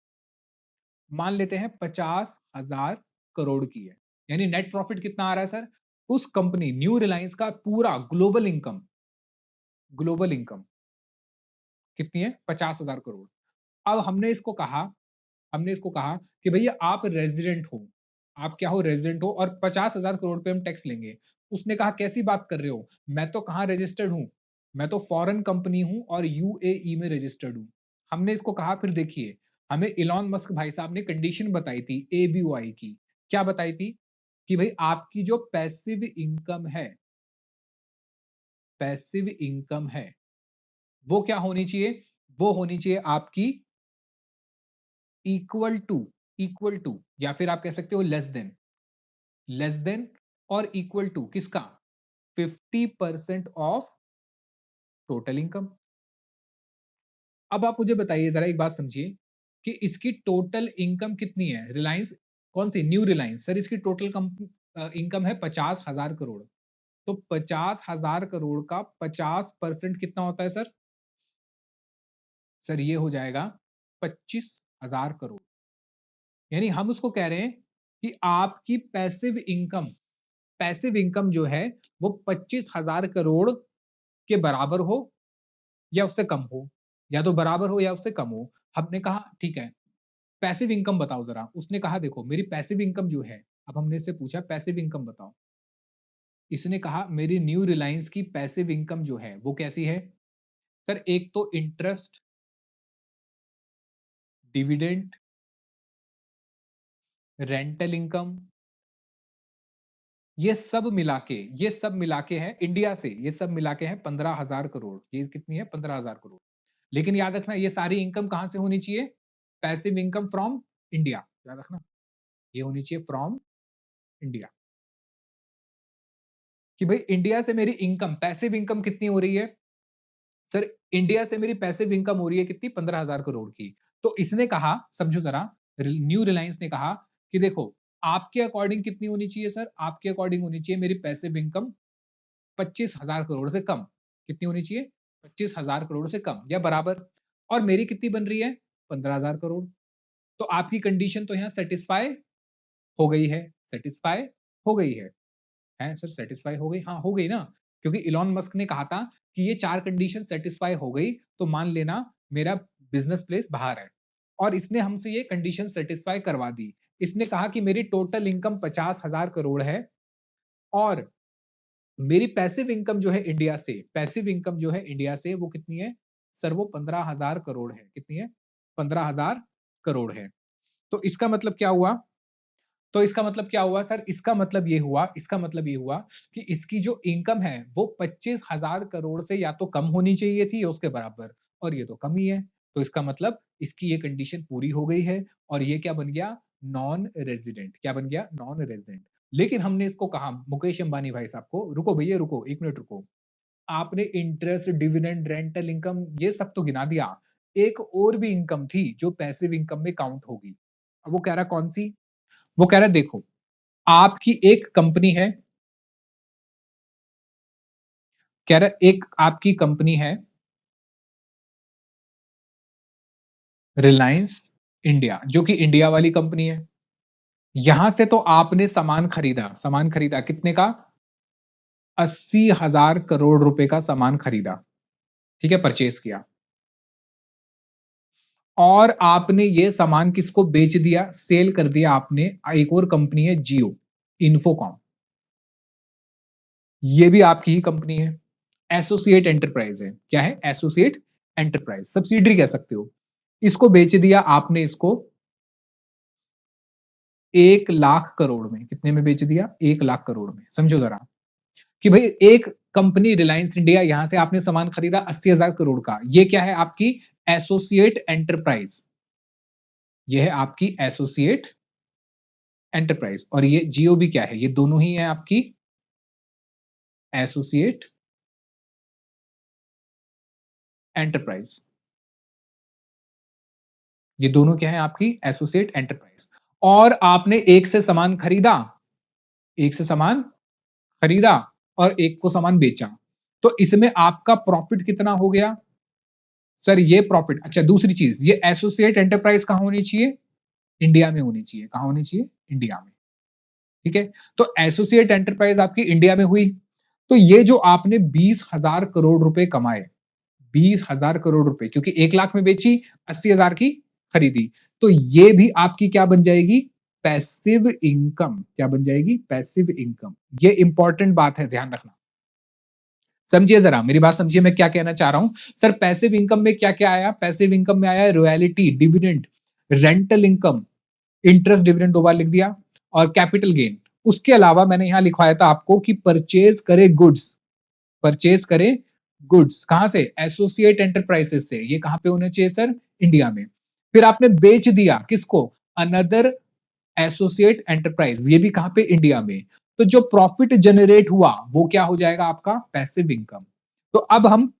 मान लेते हैं 50,000 करोड़ की है, यानी नेट प्रॉफिट कितना आ रहा है सर, उस कंपनी न्यू रिलायंस का पूरा ग्लोबल इनकम, ग्लोबल इनकम कितनी है, 50,000 करोड़। अब हमने इसको कहा कि भैया आप रेजिडेंट हो, आप क्या हो, रेजिडेंट हो, और 50,000 करोड़ पे हम टैक्स लेंगे। उसने कहा कैसी बात कर रहे हो, मैं तो कहाँ रजिस्टर्ड हूं, मैं तो फॉरेन कंपनी हूं और यूएई में रजिस्टर्ड हूं। हमने इसको कहा, फिर देखिए, हमें इलॉन मस्क भाई साहब ने कंडीशन बताई थी एबीवाई की। क्या बताई थी, कि भाई आपकी जो पैसिव इनकम है, पैसिव इनकम है, वो क्या होनी चाहिए, वो होनी चाहिए आपकी इक्वल टू, इक्वल टू, या फिर आप कह सकते हो लेस देन, लेस देन और इक्वल टू किसका, 50% ऑफ टोटल इनकम। अब आप मुझे बताइए, जरा एक बात समझिए, कि इसकी टोटल इनकम कितनी है, रिलायंस कौन सी, न्यू रिलायंस, सर इसकी टोटल इनकम है 50,000 करोड़। तो 50,000 करोड़ का 50% कितना होता है सर, सर ये हो जाएगा 25,000 करोड़। यानी हम उसको कह रहे हैं कि आपकी पैसिव इनकम, पैसिव इनकम जो है वो 25,000 करोड़ के बराबर हो या उससे कम हो, या तो बराबर हो या उससे कम हो। हमने कहा ठीक है, पैसिव इनकम बताओ जरा। उसने कहा देखो मेरी पैसिव इनकम जो है, अब हमने इससे पूछा पैसिव इनकम बताओ, इसने कहा मेरी न्यू रिलायंस की पैसिव इनकम जो है वो कैसी है, सर एक तो इंटरेस्ट, डिविडेंड, रेंटल इनकम, ये सब मिला के, ये सब मिला के है इंडिया से, ये सब मिला के है 15,000 करोड़। ये कितनी है, 15,000 करोड़। लेकिन याद रखना ये सारी इनकम कहां से होनी चाहिए, पैसिव इनकम फ्रॉम इंडिया, याद रखना ये होनी चाहिए फ्रॉम इंडिया। कि भाई इंडिया से मेरी इनकम, पैसिव इनकम कितनी हो रही है, सर इंडिया से मेरी पैसिव इनकम हो रही है कितनी, 15,000 करोड़ की। तो इसने कहा, समझो जरा, न्यू रिलायंस ने कहा कि देखो आपके अकॉर्डिंग कितनी होनी चाहिए सर, आपके अकॉर्डिंग होनी चाहिए मेरी पैसिव इनकम 25,000 करोड़ से कम। कितनी होनी चाहिए, 25,000 करोड़ से कम या बराबर। और मेरी कितनी बन रही है, 15,000 करोड़। तो आपकी कंडीशन तो यहाँ सेटिस्फाई हो गई है, सेटिस्फाई हो गई है सर, सेटिस्फाई हो गई, हाँ हो गई ना, क्योंकि इलॉन मस्क ने कहा था कि ये 4 कंडीशन सेटिस्फाई हो गई तो मान लेना मेरा बिजनेस प्लेस बाहर है, और इसने हमसे ये कंडीशन सेटिस्फाई करवा दी। इसने कहा कि मेरी टोटल इनकम 50,000 करोड़ है, और मेरी पैसिव इनकम जो है इंडिया से, पैसिव इनकम जो है इंडिया से वो कितनी है सर, वो 15,000 करोड़ है। कितनी है, 15,000 करोड़ है। तो इसका मतलब क्या हुआ, तो इसका मतलब क्या हुआ सर, इसका मतलब ये हुआ, इसका मतलब ये हुआ कि इसकी जो इनकम है वो 25,000 करोड़ से या तो कम होनी चाहिए थी या उसके बराबर, और ये तो कम ही है। तो इसका मतलब इसकी ये कंडीशन पूरी हो गई है, और ये क्या बन गया, नॉन रेजिडेंट। क्या बन गया, नॉन रेजिडेंट। लेकिन हमने इसको कहा मुकेश अंबानी भाई साहब को, रुको भैया रुको, 1 मिनट रुको, आपने इंटरेस्ट, डिविडेंड, रेंटल इनकम ये सब तो गिना दिया, एक और भी इनकम थी जो पैसिव इनकम में काउंट होगी। अब वो कह रहा कौन सी, वो कह रहा देखो आपकी एक कंपनी है, कह रहा एक आपकी कंपनी है रिलायंस इंडिया, जो कि इंडिया वाली कंपनी है। यहां से तो आपने सामान खरीदा, सामान खरीदा कितने का, 80,000 करोड़ रुपए का सामान खरीदा, ठीक है, परचेज किया, और आपने ये सामान किसको बेच दिया, सेल कर दिया आपने, एक और कंपनी है जियो, इन्फोकॉम, ये भी आपकी ही कंपनी है, एसोसिएट एंटरप्राइज है। क्या है, एसोसिएट एंटरप्राइज, सब्सिडरी कह सकते हो। इसको बेच दिया आपने, इसको 1,00,000 करोड़ में। कितने में बेच दिया? 1,00,000 करोड़ में। समझो जरा कि भाई एक कंपनी रिलायंस इंडिया, यहां से आपने सामान खरीदा 80,000 करोड़ का। ये क्या है? आपकी एसोसिएट एंटरप्राइज। ये है आपकी एसोसिएट एंटरप्राइज। और ये जियो भी क्या है? ये दोनों ही है आपकी एसोसिएट एंटरप्राइज। ये दोनों क्या है? आपकी एसोसिएट एंटरप्राइज। और आपने एक से सामान खरीदा, एक से सामान खरीदा और एक को सामान बेचा, तो इसमें आपका प्रॉफिट कितना हो गया? सर ये प्रॉफिट। अच्छा, दूसरी चीज, ये एसोसिएट एंटरप्राइज कहां होनी चाहिए? इंडिया में होनी चाहिए। कहां होनी चाहिए? इंडिया में। ठीक है, तो एसोसिएट एंटरप्राइज आपकी इंडिया में हुई। तो ये जो आपने 20,000 करोड़ रुपए कमाए, 20,000 करोड़ रुपए, क्योंकि 1,00,000 में बेची, 80,000 की खरीदी, तो ये भी आपकी क्या बन जाएगी? Passive income. क्या बन जाएगी? Passive income. ये इंपॉर्टेंट बात है, ध्यान रखना। समझिए जरा, मेरी बात समझिए, मैं क्या कहना चाह रहा हूं। सर पैसिव इनकम में क्या क्या आया? पैसिव इनकम में आया royalty, dividend, rental income, interest, dividend 2 बार लिख दिया, और कैपिटल गेन। उसके अलावा मैंने यहां लिखवाया था आपको कि परचेज करे गुड्स, परचेज करे गुड्स कहां से? एसोसिएट एंटरप्राइजेस से। ये कहां पे होने चाहिए सर? इंडिया में। फिर आपने बेच दिया किसको? Another associate enterprise. ये भी कहां पे? इंडिया में। तो जो प्रॉफिट जनरेट हुआ वो क्या हो जाएगा? आपका पैसिव इनकम। तो अब हम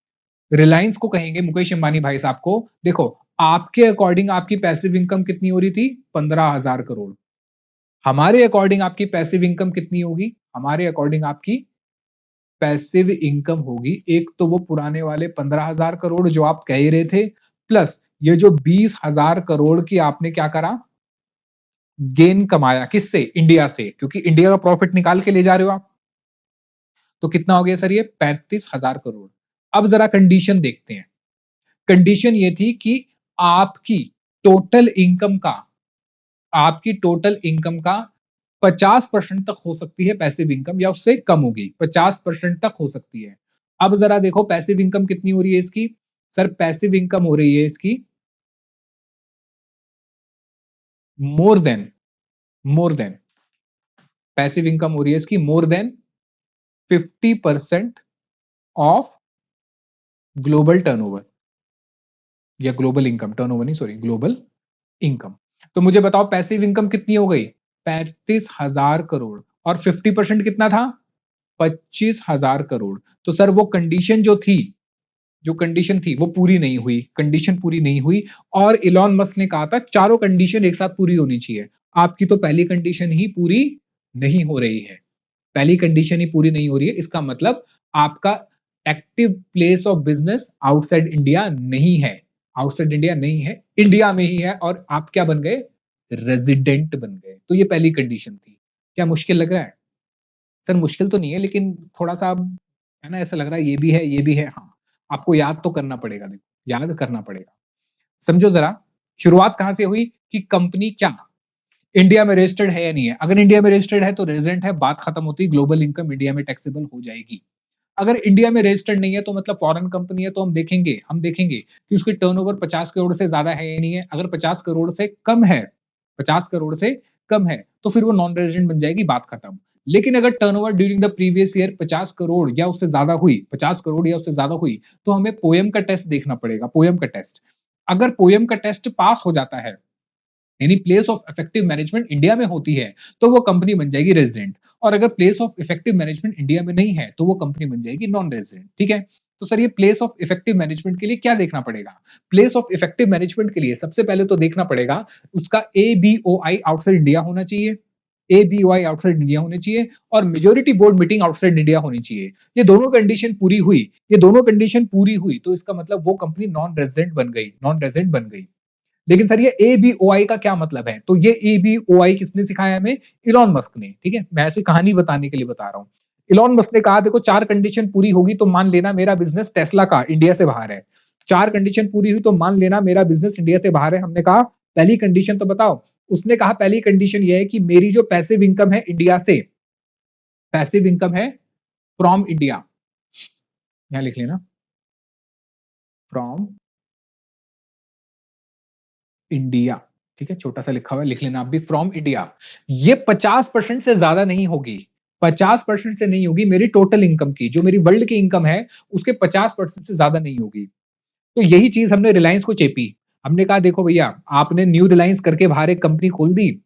रिलायंस को कहेंगे, मुकेश अंबानी भाई साहब को, देखो आपके अकॉर्डिंग आपकी पैसिव इनकम कितनी हो रही थी? 15,000 करोड़। हमारे अकॉर्डिंग आपकी पैसिव इनकम कितनी होगी? हमारे अकॉर्डिंग आपकी पैसिव इनकम होगी, एक तो वो पुराने वाले 15,000 करोड़ जो आप कह ही रहे थे, प्लस ये जो 20,000 करोड़ की आपने क्या करा? गेन कमाया। किससे? इंडिया से, क्योंकि इंडिया का प्रॉफिट निकाल के ले जा रहे हो आप। तो कितना हो गया सर? ये 35,000 करोड़। अब जरा कंडीशन देखते हैं। कंडीशन ये थी कि आपकी टोटल इनकम का, आपकी टोटल इनकम का 50% तक हो सकती है पैसिव इनकम, या उससे कम होगी। 50% तक हो सकती है। अब जरा देखो पैसिव इनकम कितनी हो रही है इसकी। सर पैसिव इनकम हो रही है इसकी more than, more than, passive income हो रही है इसकी more than 50% of global turnover, या ग्लोबल इनकम, टर्नओवर नहीं, सॉरी, ग्लोबल इनकम। तो मुझे बताओ पैसिव इनकम कितनी हो गई? 35,000 करोड़। और 50% कितना था? 25,000 करोड़। तो सर वो कंडीशन जो थी, जो कंडीशन थी वो पूरी नहीं हुई, कंडीशन पूरी नहीं हुई। और इलॉन मस्क ने कहा था चारों कंडीशन एक साथ पूरी होनी चाहिए। आपकी तो पहली कंडीशन ही पूरी नहीं हो रही है। पहली कंडीशन ही पूरी नहीं हो रही है, इसका मतलब आपका active place of business outside India नहीं है। आउटसाइड इंडिया नहीं है, इंडिया में ही है, और आप क्या बन गए? रेजिडेंट बन गए। तो ये पहली कंडीशन थी। क्या मुश्किल लग रहा है? सर मुश्किल तो नहीं है, लेकिन थोड़ा-सा है ना, ऐसा लग रहा है ये भी है, ये भी है। हाँ, आपको याद तो करना पड़ेगा, देखो, याद करना पड़ेगा। समझो ज़रा, शुरुआत कहाँ से हुई कि कंपनी क्या इंडिया में रजिस्टर्ड है या नहीं है? अगर इंडिया में रजिस्टर्ड है तो रेज़िडेंट है, बात खत्म होती है, ग्लोबल इनकम इंडिया में टैक्सेबल हो जाएगी। अगर इंडिया में रजिस्टर्ड नहीं है तो मतलब फॉरेन कंपनी है, तो हम देखेंगे कि उसकी टर्नओवर 50 करोड़ से ज़्यादा है या नहीं है। अगर 50 करोड़ से कम है, 50 करोड़ से कम है, तो फिर वो नॉन रेज़िडेंट बन जाएगी, बात खत्म। लेकिन अगर turnover during the previous year 50 crore या उससे ज़्यादा हुई, 50 करोड़ या उससे ज़्यादा हुई, तो हमें पोएम का टेस्ट देखना पड़ेगा, पोएम का टेस्ट। अगर पोएम का टेस्ट पास हो जाता है, यानी place of effective management India में होती है, तो वो कंपनी बन जाएगी रेजिडेंट। और अगर place of effective management India में नहीं है, तो वो कंपनी बन जाएगी नॉन रेजिडेंट। ठीक है, तो सर ये प्लेस ऑफ इफेक्टिव मैनेजमेंट के लिए क्या देखना पड़ेगा? प्लेस ऑफ इफेक्टिव मैनेजमेंट के लिए सबसे पहले तो देखना पड़ेगा उसका एबीओआई आउटसाइड इंडिया होना चाहिए, एबीओआई आउटसाइड इंडिया होने चाहिए, और majority board meeting outside India होनी चाहिए। ये दोनों कंडीशन पूरी हुई, ये दोनों कंडीशन पूरी हुई, तो इसका मतलब वो कंपनी नॉन रेजिडेंट बन गई, नॉन रेजिडेंट बन गई। लेकिन सर ये एबीओआई का क्या मतलब है? तो ये एबीओआई किसने सिखाया हमें? इलॉन मस्क ने। ठीक है, मैं ऐसी कहानी बताने के लिए बता रहा हूं। इलॉन मस्क ने कहा देखो 4 कंडीशन पूरी होगी तो मान लेना मेरा बिजनेस टेस्ला का इंडिया से बाहर है। 4 कंडीशन पूरी हुई तो मान लेना मेरा बिजनेस इंडिया से बाहर है। हमने कहा पहली कंडीशन तो बताओ। उसने कहा पहली कंडीशन ये है कि मेरी जो पैसिव इनकम है इंडिया से, पैसिव इनकम है फ्रॉम इंडिया, यहां लिख लेना, फ्रॉम इंडिया, ठीक है, छोटा सा लिखा हुआ है, लिख लेना आप भी, फ्रॉम इंडिया। ये 50% से ज्यादा नहीं होगी, 50% से नहीं होगी मेरी टोटल इनकम की, जो मेरी वर्ल्ड की इनकम है उसके 50% से ज्यादा नहीं होगी। तो यही चीज हमने रिलायंस को चेपी। हमने कहा देखो भैया, आपने न्यू रिलायंस करके बाहर एक कंपनी खोल दी,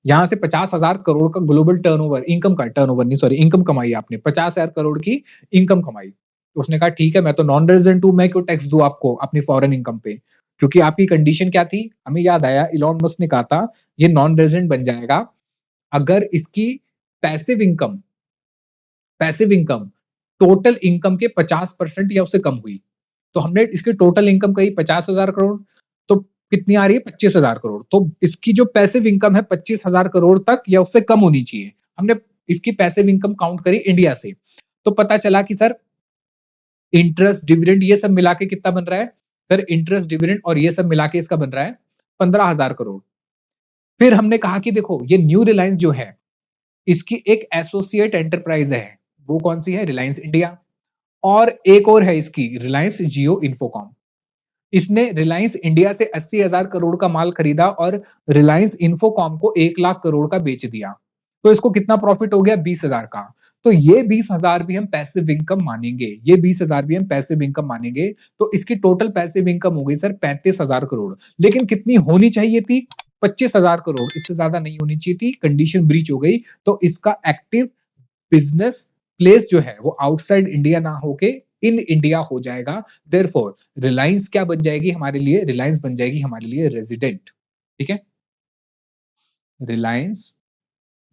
यहां से 50,000 करोड़ का ग्लोबल टर्नओवर, इनकम का टर्नओवर नहीं, सॉरी, इनकम कमाई आपने, 50,000 करोड़ की इनकम कमाई। तो उसने कहा ठीक है, मैं तो नॉन रेजिडेंट हूं, मैं क्यों टैक्स दूं आपको अपनी फॉरेन इनकम पे? क्योंकि आपकी कंडीशन क्या थी, हमें याद आया, इलॉन मस्क ने कहा था ये नॉन रेजिडेंट बन जाएगा अगर इसकी passive income, passive income total income के 50% या उससे कम हुई। तो हमने इसकी टोटल इनकम कही 50,000 करोड़, तो कितनी आ रही है, 25,000 करोड़। तो इसकी जो पैसिव इनकम है 25,000 करोड़ तक या उससे कम होनी चाहिए। हमने इसकी पैसिव इनकम काउंट करी इंडिया से, तो पता चला कि सर इंटरेस्ट डिविडेंड ये सब मिला के कितना बन रहा है, सर इंटरेस्ट डिविडेंड और ये सब मिला के इसका बन रहा है 15,000 करोड़। फिर हमने कहा कि देखो ये न्यू रिलायंस जो है, इसकी एक एसोसिएट एंटरप्राइज है, वो कौन सी है, रिलायंस इंडिया। और एक और है इसकी, रिलायंस जियो इन्फोकॉम। इसने रिलायंस इंडिया से 80,000 करोड़ का माल खरीदा और रिलायंस इन्फोकॉम को 1 लाख करोड़ का बेच दिया। तो इसको कितना प्रॉफिट हो गया, 20,000 का। तो ये 20,000 भी हम पैसिव इनकम मानेंगे, ये 20,000 भी हम पैसिव इनकम मानेंगे। तो इसकी टोटल पैसिव इनकम हो गई सर 35,000 करोड़। लेकिन कितनी होनी चाहिए थी, 25,000 करोड़, इससे ज्यादा नहीं होनी चाहिए थी, कंडीशन ब्रीच हो गई। तो इसका एक्टिव बिजनेस प्लेस जो है वो आउटसाइड इंडिया ना होके इन इंडिया हो जाएगा। देयरफॉर रिलायंस क्या बन जाएगी हमारे लिए, रिलायंस बन जाएगी हमारे लिए रेजिडेंट। ठीक है, रिलायंस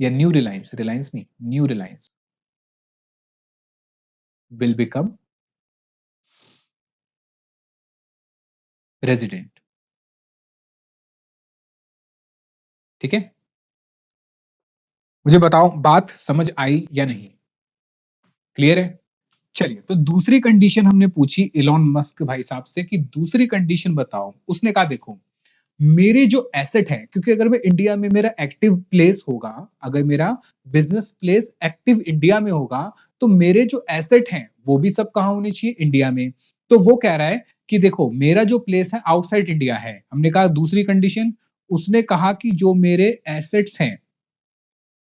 या न्यू रिलायंस, रिलायंस नहीं, new Reliance will become resident. ठीक है, मुझे बताओ बात समझ आई या नहीं, क्लियर है? चलिए, तो दूसरी कंडीशन हमने पूछी इलॉन मस्क भाई साहब से कि दूसरी कंडीशन बताओ। उसने कहा देखो, मेरे जो एसेट है, क्योंकि अगर मैं इंडिया में मेरा एक्टिव प्लेस होगा, अगर मेरा बिजनेस प्लेस एक्टिव इंडिया में होगा, तो मेरे जो एसेट हैं वो भी सब कहां होने चाहिए, इंडिया में। तो वो कह रहा है कि देखो मेरा जो प्लेस है आउटसाइड इंडिया है। हमने कहा दूसरी कंडीशन, उसने कहा कि जो मेरे एसेट्स हैं,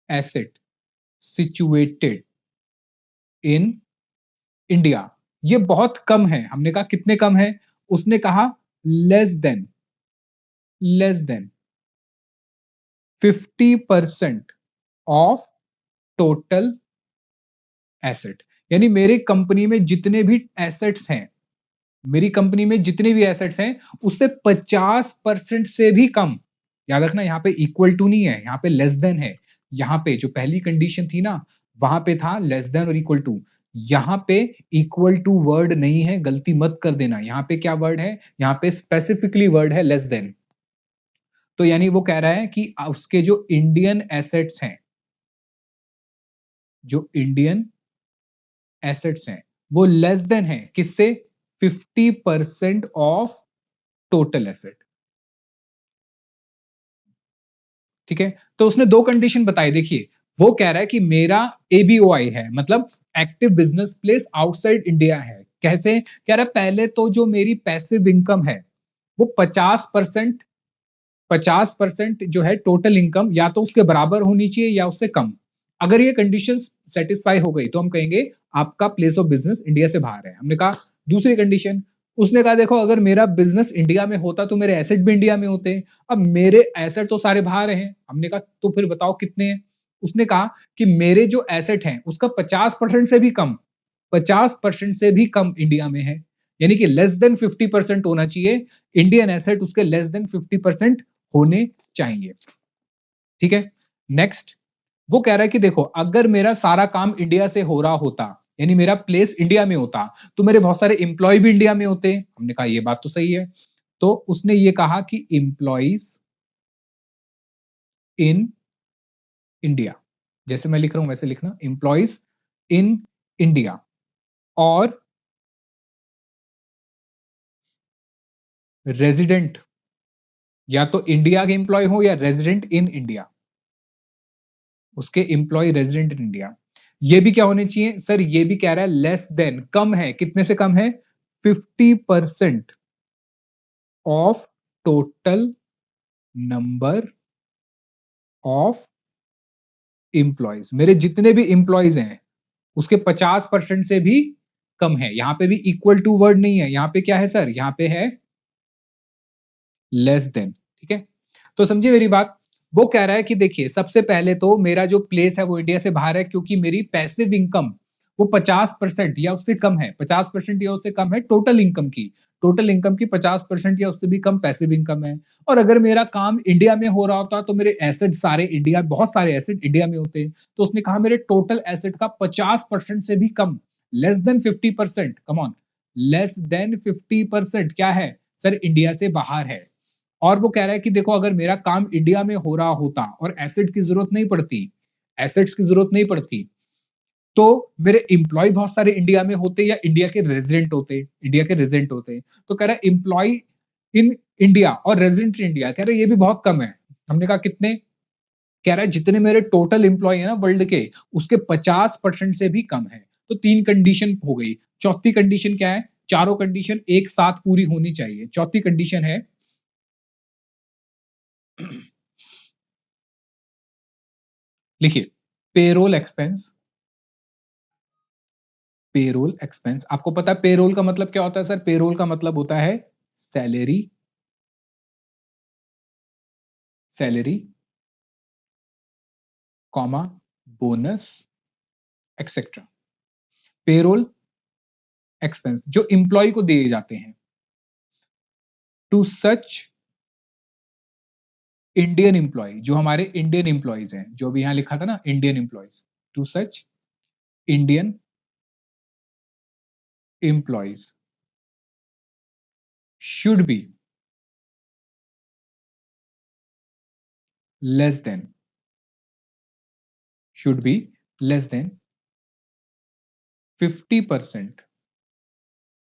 एसेट सिचुएटेड इन इंडिया, ये बहुत कम है। हमने कहा कितने कम है, उसने कहा less than, less than 50% of total asset. यानी मेरी कंपनी में जितने भी एसेट्स हैं, मेरी कंपनी में जितने भी एसेट्स हैं उससे 50% से भी कम। याद रखना, यहां पे इक्वल टू नहीं है, यहां पे लेस देन है। यहां पे जो पहली कंडीशन थी ना, वहां पे था लेस देन और इक्वल टू, यहां पे इक्वल टू वर्ड नहीं है, गलती मत कर देना। यहां पे क्या वर्ड है, यहां पे स्पेसिफिकली वर्ड है लेस देन। तो यानी वो कह रहा है कि उसके जो इंडियन एसेट्स हैं, जो इंडियन एसेट्स हैं वो लेस देन है किससे, 50% ऑफ टोटल एसेट। ठीक है, तो उसने दो कंडीशन बताई। देखिए, वो कह रहा है कि मेरा एबीओआई है, मतलब active business place outside India है। कैसे कह रहा है, पहले तो जो मेरी पैसिव इनकम है वो 50%, 50% जो है टोटल इनकम या तो उसके बराबर होनी चाहिए या उससे कम। अगर ये कंडीशन सेटिस्फाई हो गई तो हम कहेंगे आपका प्लेस ऑफ बिजनेस इंडिया से बाहर है। हमने कहा दूसरी कंडीशन, उसने कहा देखो अगर मेरा बिजनेस इंडिया में होता तो मेरे एसेट भी इंडिया में होते। अब मेरे एसेट तो सारे बाहर हैं। हमने कहा तो फिर बताओ कितने हैं। उसने कहा कि मेरे जो एसेट हैं उसका 50% से भी कम, 50% से भी कम इंडिया में है। यानी कि लेस देन 50% होना चाहिए, इंडियन एसेट उसके लेस देन 50% होने चाहिए। ठीक है, नेक्स्ट, वो कह रहा है कि देखो अगर मेरा सारा काम इंडिया से हो रहा होता, यानी मेरा प्लेस इंडिया में होता, तो मेरे बहुत सारे इंप्लॉय भी इंडिया में होते। हमने कहा ये बात तो सही है। तो उसने ये कहा कि इंप्लॉइज इन इंडिया, जैसे मैं लिख रहा हूं वैसे लिखना, इंप्लॉइज इन इंडिया और रेजिडेंट, या तो इंडिया के इंप्लॉय हो या रेजिडेंट इन इंडिया, उसके इंप्लॉय रेजिडेंट इन इंडिया। ये भी क्या होने चाहिए सर, ये भी कह रहा है लेस देन, कम है, कितने से कम है, 50% of total number of employees, मेरे जितने भी एम्प्लॉयज हैं उसके 50% से भी कम है। यहां पे भी इक्वल टू वर्ड नहीं है, यहां पे क्या है सर, यहां पे है लेस देन। ठीक है, तो समझिए मेरी बात। वो कह रहा है कि देखिए सबसे पहले तो मेरा जो प्लेस है वो इंडिया से बाहर है, क्योंकि मेरी पैसिव इनकम वो 50% या उससे कम है, 50% या उससे कम है टोटल इनकम की। टोटल इनकम की 50% या उससे भी कम पैसिव इनकम है। और अगर मेरा काम इंडिया में हो रहा होता तो मेरे एसेट सारे इंडिया, बहुत सारे एसेट इंडिया में होते। तो उसने कहा मेरे टोटल एसेट का 50% से भी कम, less than 50%, come on, less than 50% क्या है सर, इंडिया से बाहर है। और वो कह रहा है कि देखो अगर मेरा काम इंडिया में हो रहा होता और एसेट की जरूरत नहीं पड़ती, एसेट्स की जरूरत नहीं पड़ती, तो मेरे एम्प्लॉय बहुत सारे इंडिया में होते या इंडिया के रेजिडेंट होते, इंडिया के रेजिडेंट होते। तो कह रहा है एम्प्लॉय इन इंडिया और रेजिडेंट इन इंडिया, कह रहा है ये भी बहुत कम है। हमने कहा कितने, कह रहा है जितने मेरे टोटल एम्प्लॉय है ना वर्ल्ड के, उसके 50% से भी कम है। तो तीन कंडीशन हो गई। चौथी कंडीशन क्या है, चारों कंडीशन एक साथ पूरी होनी चाहिए। चौथी कंडीशन है लिखिए, पेरोल एक्सपेंस। पेरोल एक्सपेंस, आपको पता है पेरोल का मतलब क्या होता है सर, पेरोल का मतलब होता है salary, salary comma bonus etcetera. Payroll expense जो इंप्लॉय को दिए जाते हैं टू सच इंडियन इंप्लॉय, जो हमारे इंडियन इंप्लॉयज हैं, जो भी यहां लिखा था ना Indian employees, to such Indian employees should be less than, should be less than 50%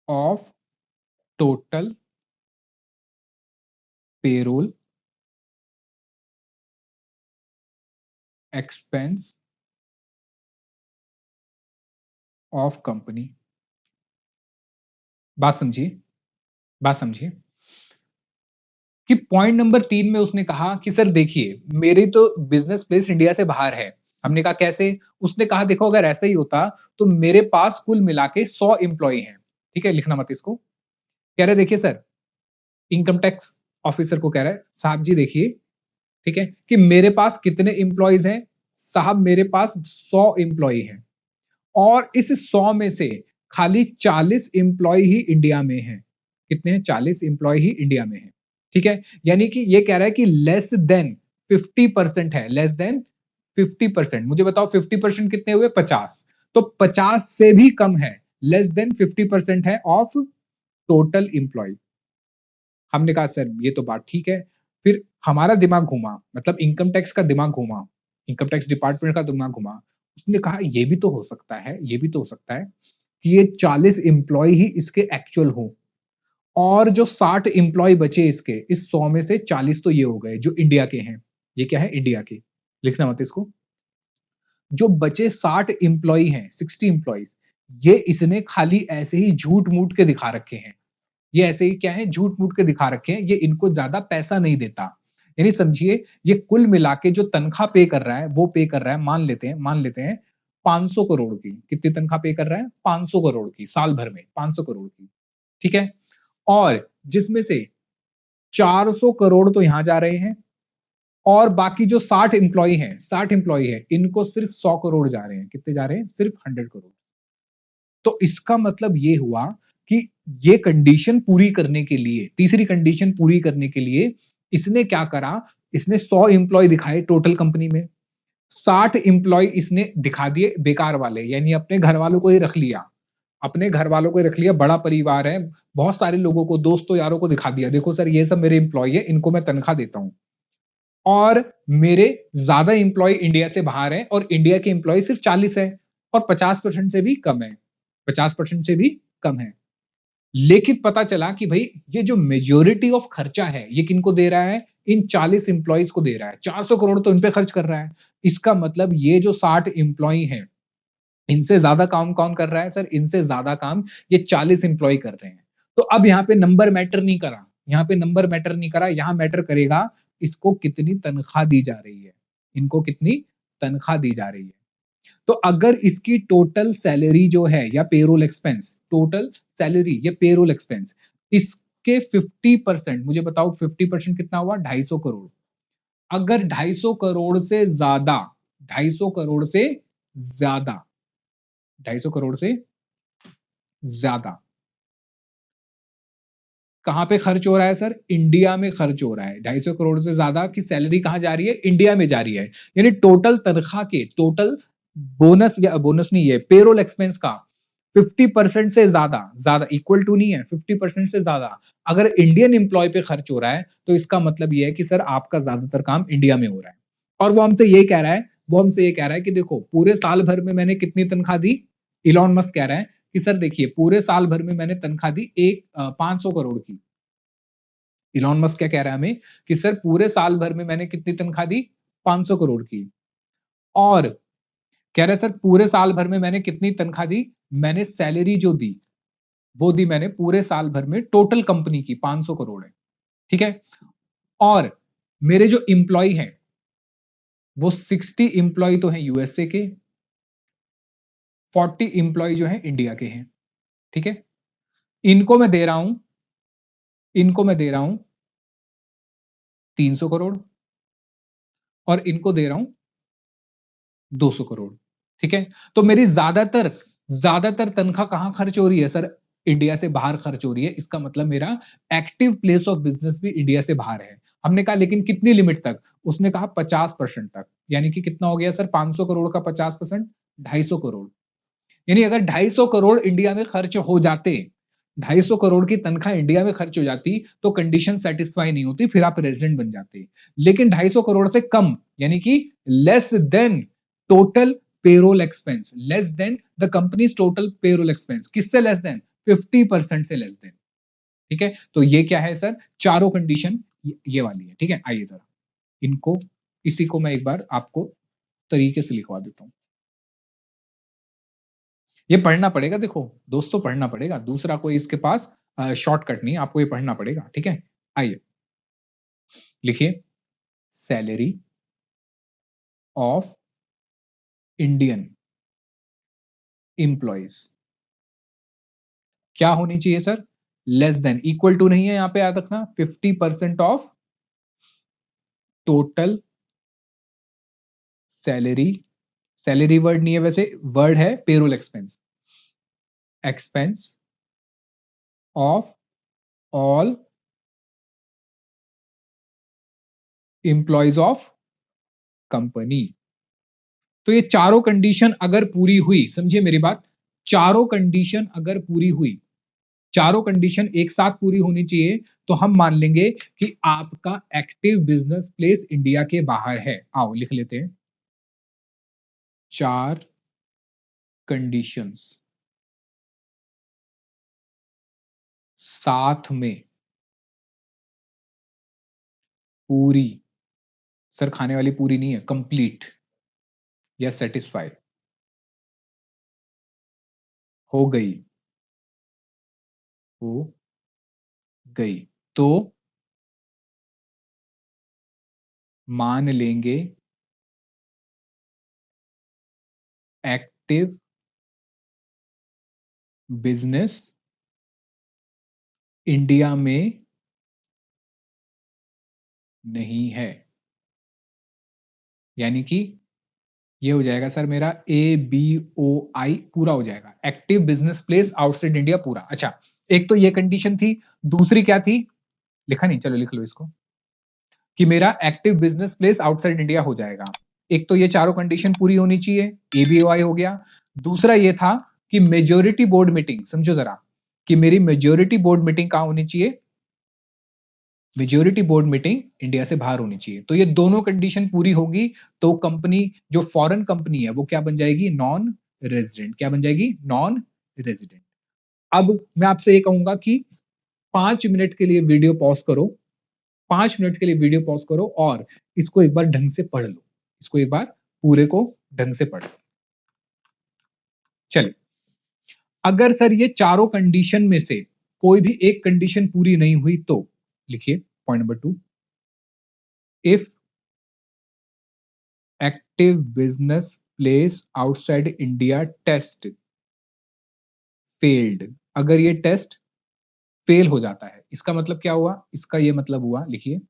of total payroll expense of company. बात समझिए, बात समझिए कि पॉइंट नंबर 3 में उसने कहा कि सर देखिए मेरी तो बिजनेस प्लेस इंडिया से बाहर है। हमने कहा कैसे, उसने कहा देखो अगर ऐसा ही होता तो मेरे पास कुल मिला के 100 एम्प्लॉय हैं। ठीक है, लिखना मत इसको। कह रहे देखिए सर, इनकम टैक्स ऑफिसर को कह रहा है साहब जी देखिए, ठीक है, कि मेरे पास कितने एम्प्लॉयज हैं, साहब मेरे पास 100 एम्प्लॉय हैं और इस 100 में से खाली 40 एम्प्लॉय ही इंडिया में हैं। कितने हैं, 40 एम्प्लॉय ही इंडिया में हैं। ठीक है, यानी कि ये कह रहा है कि लेस देन 50% है, लेस देन 50%। मुझे बताओ 50% कितने हुए, 50। तो 50 से भी कम है, लेस देन 50% है ऑफ टोटल एम्प्लॉय। हमने कहा सर ये तो बात ठीक है। फिर हमारा दिमाग घूमा, मतलब इनकम टैक्स का दिमाग घूमा, इनकम टैक्स डिपार्टमेंट का दिमाग घुमा। उसने कहा ये भी तो हो सकता है, ये भी तो हो सकता है कि ये 40 एम्प्लॉय ही इसके एक्चुअल हो और जो 60 एम्प्लॉय बचे इसके, इस 100 में से 40 तो ये हो गए जो इंडिया के हैं। ये क्या है, इंडिया के, लिखना मत इसको। जो बचे 60 एम्प्लॉय हैं, 60 एम्प्लॉय, ये इसने खाली ऐसे ही झूठ मूठ के दिखा रखे हैं। ये ऐसे ही क्या है, झूठ मूठ के दिखा रखे हैं, ये इनको ज्यादा पैसा नहीं देता। यानी समझिए ये कुल मिला के जो तनख्वाह पे कर रहा है वो पे कर रहा है, मान लेते हैं 500 करोड़ की। कितनी तनख्वाह पे कर रहा है, 500 करोड़ की, साल भर में 500 करोड़ की। ठीक है, और जिसमें से 400 करोड़ तो यहां जा रहे हैं और बाकी जो 60 एम्प्लॉय हैं, 60 एम्प्लॉय है, इनको सिर्फ 100 करोड़ जा रहे हैं। कितने जा रहे हैं, सिर्फ 100 करोड़। तो इसका मतलब ये हुआ कि ये कंडीशन पूरी करने के लिए, तीसरी कंडीशन पूरी करने के लिए इसने क्या करा, इसने 100 एम्प्लॉय दिखाए टोटल कंपनी में, 60 एम्प्लॉय इसने दिखा दिए बेकार वाले, यानी अपने घर वालों को ही रख लिया, अपने घर वालों को ही रख लिया, बड़ा परिवार है, बहुत सारे लोगों को, दोस्तों यारों को दिखा दिया, देखो सर ये सब मेरे एम्प्लॉय है, इनको मैं तनख्वाह देता हूं और मेरे ज्यादा एम्प्लॉय इंडिया से बाहर हैं और इंडिया के एम्प्लॉय सिर्फ 40 है और 50% से भी कम है, 50% से भी कम है। लेकिन पता चला कि भाई ये जो मेजोरिटी ऑफ खर्चा है ये किनको दे रहा है, इन 40 एम्प्लॉयज को दे रहा है, 400 करोड़ तो इन पे खर्च कर रहा है। इसका मतलब ये जो 60 एम्प्लॉय हैं, इनसे ज्यादा काम कौन कर रहा है सर, इनसे ज्यादा काम ये 40 एम्प्लॉय कर रहे हैं। तो अब यहाँ पे नंबर मैटर नहीं करा, यहाँ पे नंबर मैटर नहीं करा, यहाँ मैटर करेगा इसको कितनी तनख्वाह दी जा रही है, इनको कितनी तनख्वाह दी जा रही है। तो अगर इसकी टोटल सैलरी जो है या पेरोल एक्सपेंस, टोटल सैलरी या पेरोल एक्सपेंस, इसके 50%, मुझे बताओ 50% कितना हुआ? 250 करोड़। अगर 250 करोड़ से ज्यादा, 250 करोड़ से ज्यादा, 250 करोड़ से ज्यादा कहां पे खर्च हो रहा है सर? इंडिया में खर्च हो रहा है। 250 करोड़ से ज्यादा की सैलरी कहां जा रही है? इंडिया में जा रही है। यानी टोटल तनख्वाह के, टोटल बोनस या बोनस नहीं है, पेरोल एक्सपेंस का 50% से ज्यादा, ज्यादा इक्वल टू नहीं है, 50% से ज्यादा अगर इंडियन एम्प्लॉय पे खर्च हो रहा है, तो इसका मतलब यह है कि सर आपका ज्यादातर काम इंडिया में हो रहा है। और वो हमसे ये कह रहा है, वो हमसे ये कह रहा है कि देखो पूरे साल भर में मैंने कितनी तनख्वाह दी। इलॉन मस्क कह रहा है कि सर देखिए पूरे साल भर में मैंने तनख्वाह दी 500 करोड़ की। इलॉन मस्क क्या कह रहा है हमें कि सर पूरे साल भर में मैंने कितनी तनख्वाह दी? 500 करोड़ की। और कह रहे सर पूरे साल भर में मैंने कितनी तनख्वाह दी? मैंने सैलरी जो दी वो दी मैंने पूरे साल भर में, टोटल कंपनी की 500 करोड़ है, ठीक है। और मेरे जो इंप्लॉय हैं वो 60 इंप्लॉय तो हैं यूएसए के, 40 इंप्लॉय जो हैं इंडिया के हैं, ठीक है। इनको मैं दे रहा हूं, इनको मैं दे रहा हूं 300 करोड़ और इनको दे रहा हूं 200 करोड़, ठीक है। तो मेरी ज्यादातर ज्यादातर तनख्वाह कहां खर्च हो रही है सर? इंडिया से बाहर खर्च हो रही है। इसका मतलब मेरा एक्टिव प्लेस ऑफ बिजनेस भी इंडिया से बाहर है। हमने कहा लेकिन कितनी लिमिट तक? उसने कहा 50% तक। यानी कि कितना हो गया सर? 500 करोड़ का 50%, 250 करोड़। यानी अगर 250 करोड़ इंडिया में खर्च हो जाते, 250 करोड़ की तनख्वाह इंडिया में खर्च हो जाती, तो कंडीशन सेटिस्फाई नहीं होती, फिर आप रेजिडेंट बन जाते। लेकिन 250 करोड़ से कम, यानी कि less than total payroll expense, less than the companies total payroll expense. किससे लेस देन? 50% से लेस देन, ठीक है। तो ये क्या है सर? चारों कंडीशन ये वाली है, ठीक है। आइए जरा इनको, इसी को मैं एक बार आपको तरीके से लिखवा देता हूं। ये पढ़ना पड़ेगा, देखो दोस्तों पढ़ना पड़ेगा, दूसरा कोई इसके पास शॉर्टकट नहीं, आपको ये पढ़ना पड़ेगा, ठीक है। आइए लिखिए, सैलरी ऑफ इंडियन एम्प्लॉयज क्या होनी चाहिए sir? Less than, equal to नहीं है, यहां पे याद रखना, 50% of total salary. Salary word नहीं है वैसे, वर्ड है payroll expense, expense of all employees of company. तो ये चारों कंडीशन अगर पूरी हुई, समझिए मेरी बात, चारों कंडीशन अगर पूरी हुई, चारों कंडीशन एक साथ पूरी होनी चाहिए, तो हम मान लेंगे कि आपका एक्टिव बिजनेस प्लेस इंडिया के बाहर है। आओ लिख लेते हैं, चार कंडीशंस साथ में पूरी, सर खाने वाली पूरी नहीं है, कंप्लीट या सेटिस्फाई हो गई, हो गई, तो मान लेंगे एक्टिव बिजनेस इंडिया में नहीं है। यानी कि ये हो जाएगा सर मेरा ABOI पूरा हो जाएगा, active business place outside India पूरा। अच्छा, एक तो ये कंडीशन थी, दूसरी क्या थी? लिखा नहीं, चलो लिख लो इसको, कि मेरा active business place outside India हो जाएगा। एक तो ये चारों कंडीशन पूरी होनी चाहिए, ABOI हो गया। दूसरा ये था कि मेजोरिटी बोर्ड मीटिंग, समझो जरा, कि मेरी मेजोरिटी बोर्ड मीटिंग कहां होनी चाहिए? मेजोरिटी बोर्ड मीटिंग इंडिया से बाहर होनी चाहिए। तो ये दोनों कंडीशन पूरी होगी, तो कंपनी जो फॉरेन कंपनी है वो क्या बन जाएगी? Non resident. क्या बन जाएगी? Non resident. अब मैं आपसे ये कहूंगा कि 5 मिनट के लिए वीडियो पॉज करो, 5 मिनट के लिए वीडियो पॉज करो और इसको एक बार ढंग से पढ़ लो, इसको एक बार पूरे को ढंग से पढ़ लो। चलिए, अगर सर ये चारों कंडीशन में से कोई भी एक कंडीशन पूरी नहीं हुई, तो लिखिए point number 2, if active business place outside India test failed, अगर ये टेस्ट फेल हो जाता है, इसका मतलब क्या हुआ, इसका ये मतलब हुआ, लिखिए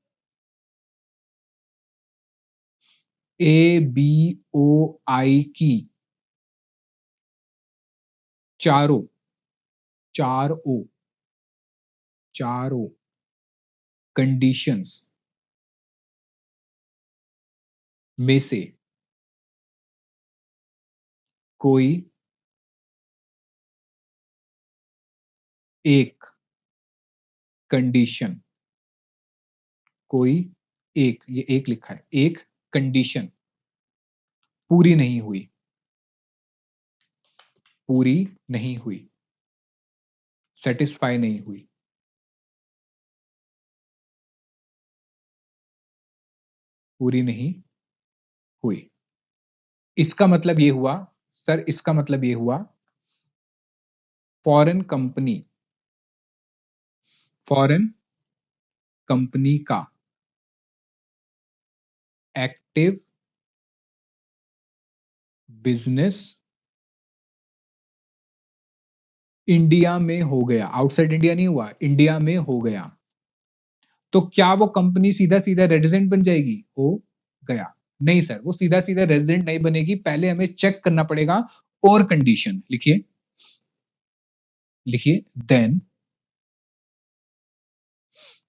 ABOI की चारों चारों कंडीशंस में से कोई एक कंडीशन, कोई एक, ये एक लिखा है, एक कंडीशन पूरी नहीं हुई, पूरी नहीं हुई, सेटिस्फाई नहीं हुई, पूरी नहीं हुई, इसका मतलब ये हुआ सर, इसका मतलब ये हुआ फॉरेन कंपनी, फॉरेन कंपनी का एक्टिव बिजनेस इंडिया में हो गया, आउटसाइड इंडिया नहीं हुआ, इंडिया में हो गया, तो क्या वो कंपनी सीधा सीधा रेजिडेंट बन जाएगी, हो गया, नहीं सर, वो सीधा सीधा रेजिडेंट नहीं बनेगी, पहले हमें चेक करना पड़ेगा और कंडीशन, लिखिए लिखिए देन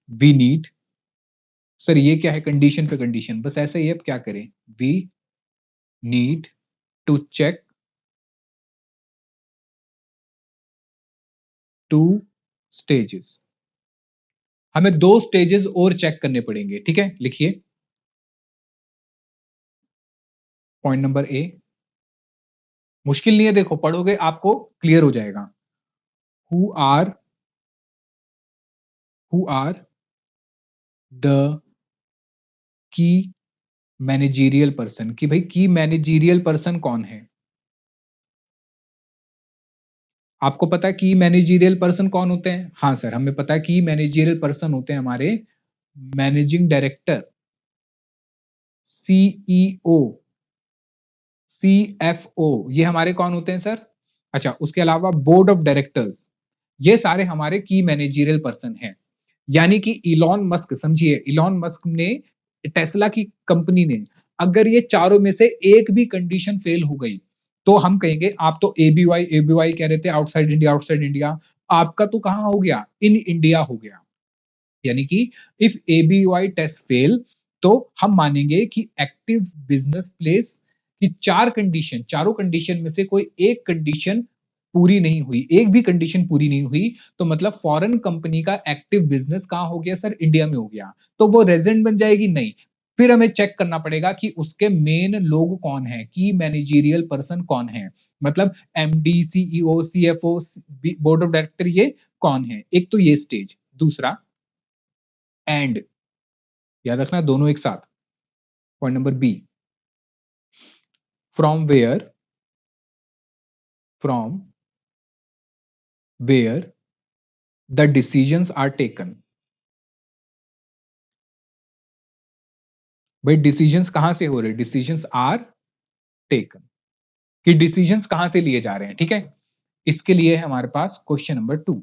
वी नीड, सर ये क्या है, कंडीशन पे कंडीशन, बस ऐसे ही, अब क्या करें, we need to check 2 stages, हमें 2 स्टेजेस और चेक करने पड़ेंगे, ठीक है, लिखिए पॉइंट नंबर ए, मुश्किल नहीं है, देखो पढ़ोगे आपको क्लियर हो जाएगा, who are the key managerial person, कि भाई की मैनेजीरियल पर्सन कौन है, आपको पता है की मैनेजीरियल पर्सन कौन होते हैं, हाँ सर हमें पता है की मैनेजीरियल पर्सन होते हैं हमारे मैनेजिंग डायरेक्टर, सीईओ, सीएफओ, ये हमारे कौन होते हैं सर, अच्छा उसके अलावा बोर्ड ऑफ डायरेक्टर्स, ये सारे हमारे की मैनेजीरियल पर्सन हैं, यानी कि इलॉन मस्क, समझिए इलॉन मस्क ने, टेस्ला की कंपनी ने, अगर ये चारों में से एक भी कंडीशन फेल हो गई, तो हम कहेंगे आप तो एबीवाई एबीवाई कह रहे थे, आउटसाइड इंडिया, आउटसाइड इंडिया, आपका तो कहां हो गया, इन इंडिया हो गया, यानी कि इफ एबीवाई टेस्ट फेल, तो हम मानेंगे कि एक्टिव बिजनेस प्लेस की चार कंडीशन, चारों कंडीशन में से कोई एक कंडीशन पूरी नहीं हुई, एक भी कंडीशन पूरी नहीं हुई, तो मतलब फॉरेन कंपनी का एक्टिव बिजनेस कहां हो गया सर, इंडिया में हो गया, तो वो रेजिडेंट बन जाएगी, नहीं, फिर हमें चेक करना पड़ेगा कि उसके मेन लोग कौन है, की मैनेजीरियल पर्सन कौन है, मतलब MD, CEO, CFO, board of director, ये कौन है, एक तो ये स्टेज, दूसरा एंड, याद रखना दोनों एक साथ, point number B, from where, from where the decisions are taken, भाई डिसीजंस कहां से हो रहे, डिसीजंस आर टेकन, कि डिसीजंस कहां से लिए जा रहे हैं, ठीक है, इसके लिए है हमारे पास क्वेश्चन नंबर 2,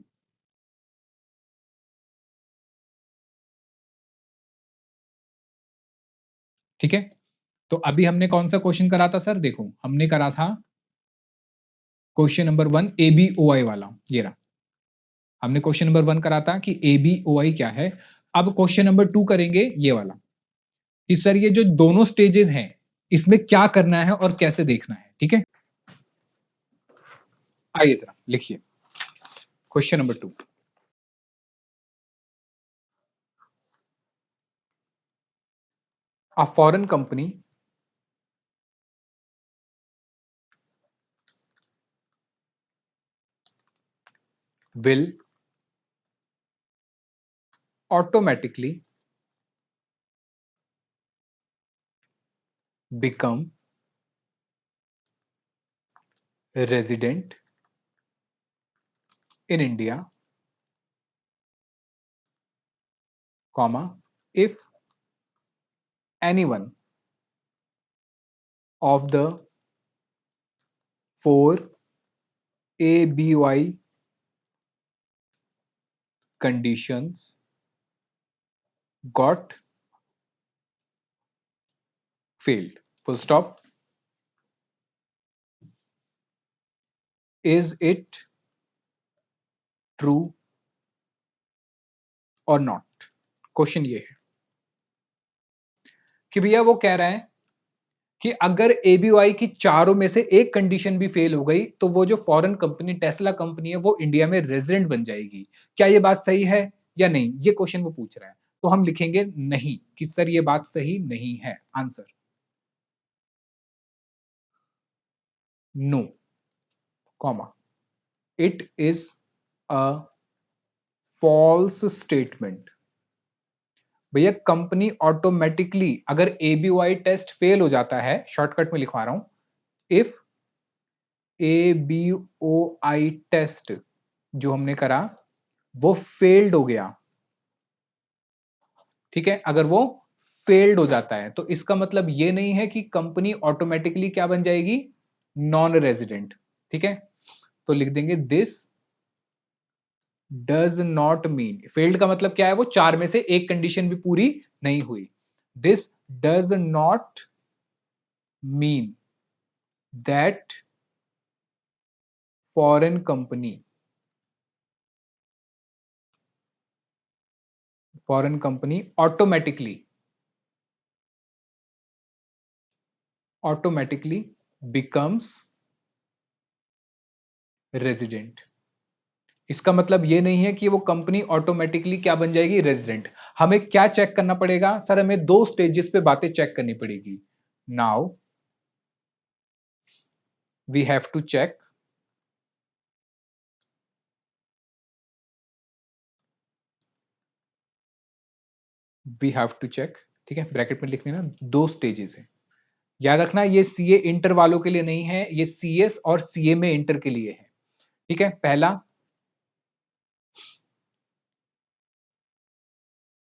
ठीक है, तो अभी हमने कौन सा क्वेश्चन करा था सर, देखो हमने करा था क्वेश्चन नंबर 1 एबीओआई वाला, ये रहा, हमने क्वेश्चन नंबर 1 करा था कि एबीओआई क्या है, अब क्वेश्चन नंबर 2 करेंगे ये वाला, कि सर ये जो दोनों स्टेजेस हैं, इसमें क्या करना है और कैसे देखना है, ठीक है, आइए जरा लिखिए question number 2, a foreign company will automatically become resident in India comma, if anyone of the four ABY conditions got failed, full stop. Is it true or not? Question ये है कि भैया वो कह रहा है कि अगर एबीवाई की चारों में से एक कंडीशन भी फेल हो गई तो वो जो फॉरेन कंपनी टेस्ला कंपनी है वो इंडिया में रेजिडेंट बन जाएगी। क्या ये बात सही है या नहीं, ये क्वेश्चन वो पूछ रहा है। तो हम लिखेंगे नहीं कि सर ये बात सही नहीं है। Answer no, comma, it is a false statement. भैया कंपनी ऑटोमेटिकली अगर एबीवाई टेस्ट फेल हो जाता है, शॉर्टकट में लिखवा रहा हूं, इफ एबीओआई टेस्ट जो हमने करा वो फेल्ड हो गया, ठीक है, अगर वो फेल्ड हो जाता है तो इसका मतलब ये नहीं है कि कंपनी ऑटोमेटिकली क्या बन जाएगी, नॉन रेजिडेंट। ठीक है, तो लिख देंगे this does not mean, failed का मतलब क्या है, वो चार में से एक कंडीशन भी पूरी नहीं हुई। This does not mean that foreign company automatically becomes resident. इसका मतलब ये नहीं है कि वो कंपनी ऑटोमेटिकली क्या बन जाएगी, रेजिडेंट। हमें क्या चेक करना पड़ेगा सर, हमें दो स्टेजेस पे बातें चेक करनी पड़ेगी। Now we have to check ठीक है, ब्रैकेट में लिख लेना, दो स्टेजेस है। याद रखना ये सीए इंटर वालों के लिए नहीं है, ये सीएस और सीए में इंटर के लिए है। ठीक है, पहला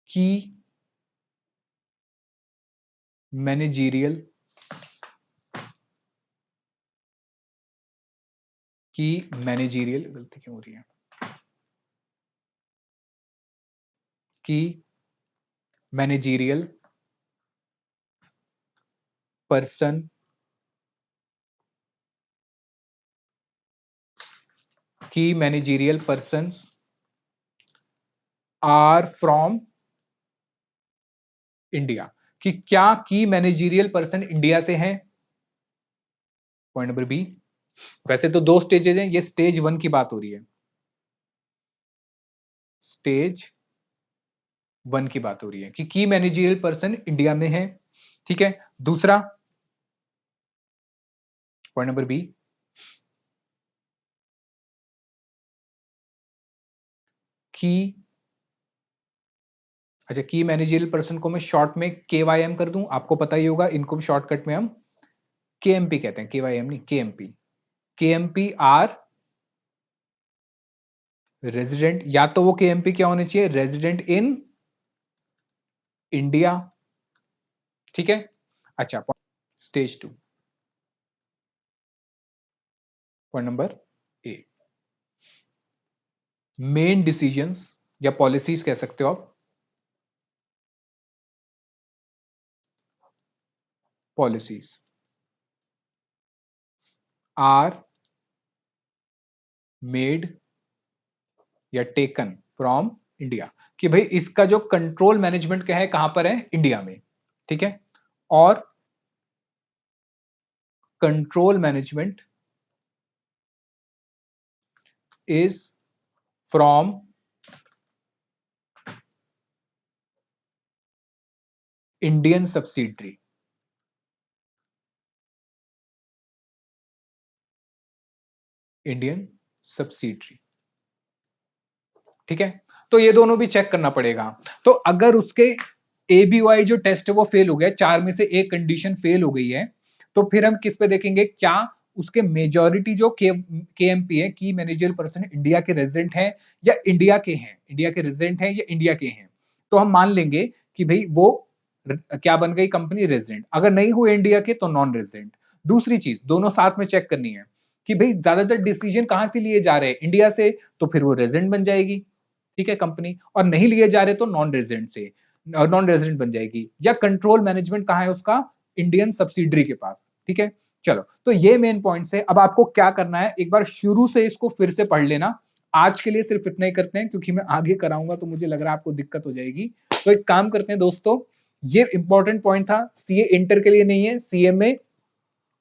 की मैनेजीरियल गलती क्यों हो रही है, key managerial person key managerial persons are from India, कि क्या की मैनेजीरियल पर्सन इंडिया से हैं। पॉइंट नंबर बी, वैसे तो दो स्टेजेस हैं, ये स्टेज 1 की बात हो रही है, स्टेज 1 की बात हो रही है कि की मैनेजीरियल पर्सन इंडिया में है। ठीक है, दूसरा पॉइंट नंबर बी, की अच्छा, की मैनेजरियल पर्सन को मैं शॉर्ट में केवाईएम कर दूं, आपको पता ही होगा इनको शॉर्टकट में हम केएमपी कहते हैं, केवाईएम नहीं, केएमपी। केएमपी आर रेजिडेंट, या तो वो केएमपी क्या होने चाहिए, रेजिडेंट इन इंडिया। ठीक है, अच्छा, stage 2 point number A, main decisions या पॉलिसीज कह सकते हो आप, पॉलिसीज आर मेड या टेकन फ्रॉम इंडिया, कि भाई इसका जो कंट्रोल मैनेजमेंट क्या है, कहां पर है, इंडिया में। ठीक है, और control management is from Indian subsidiary. Indian subsidiary, ठीक है, तो ये दोनों भी चेक करना पड़ेगा। तो अगर उसके एबीवाई जो टेस्ट है वो फेल हो गया, चार में से एक कंडीशन फेल हो गई है, तो फिर हम किस पे देखेंगे, क्या उसके मेजॉरिटी जो केएमपी है, की मैनेजर पर्सन इंडिया के रेजिडेंट हैं या इंडिया के हैं, इंडिया के रेजिडेंट हैं या इंडिया के हैं। तो हम मान लेंगे कि भाई वो क्या बन गई कंपनी, रेजिडेंट। अगर नहीं हुए इंडिया के तो नॉन रेजिडेंट। दूसरी चीज दोनों साथ में चेक करनी है कि भाई ज्यादातर डिसीजन कहां से लिए जा रहे हैं, इंडिया से, तो फिर वो रेजिडेंट बन जाएगी, ठीक है कंपनी। और नहीं लिए जा रहे तो नॉन रेजिडेंट से, नॉन रेजिडेंट बन जाएगी। या कंट्रोल मैनेजमेंट कहां है उसका, इंडियन सब्सिडरी के पास, ठीक है। चलो, तो ये मेन पॉइंट्स है। अब आपको क्या करना है, एक बार शुरू से इसको फिर से पढ़ लेना। आज के लिए सिर्फ इतना ही करते हैं, क्योंकि मैं आगे कराऊंगा तो मुझे लग रहा है आपको दिक्कत हो जाएगी। तो एक काम करते हैं दोस्तों, ये इंपॉर्टेंट पॉइंट था, सीए इंटर के लिए नहीं है, सीएमए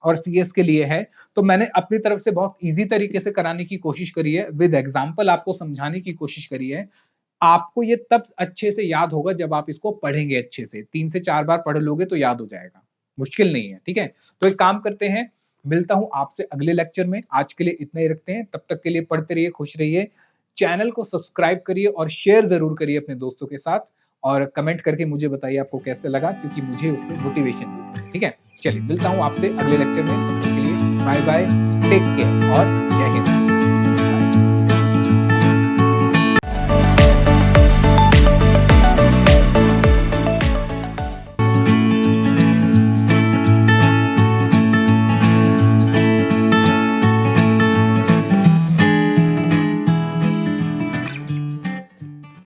और सीएस के लिए है। तो मैंने अपनी तरफ से बहुत इजी तरीके से कराने की कोशिश करी है, विद एग्जांपल आपको समझाने की कोशिश करी है। आपको ये तब अच्छे से याद होगा जब आप इसको पढ़ेंगे अच्छे से, 3 से 4 बार पढ़ लोगे तो याद हो जाएगा, मुश्किल नहीं है, ठीक है। तो एक काम करते हैं, मिलता हूं आपसे अगले लेक्चर में। आज के लिए इतना ही रखते हैं, तब तक के लिए पढ़ते रहिए, खुश रहिए। चैनल को सब्सक्राइब करिए और शेयर जरूर करिए अपने दोस्तों के साथ, और कमेंट करके मुझे बताइए आपको कैसे लगा, क्योंकि मुझे उससे मोटिवेशन मिलता है, ठीक है। चलिए, मिलता हूं आपसे अगले लेक्चर में, तब तक के लिए बाय बाय, टेक केयर और जय हिंद।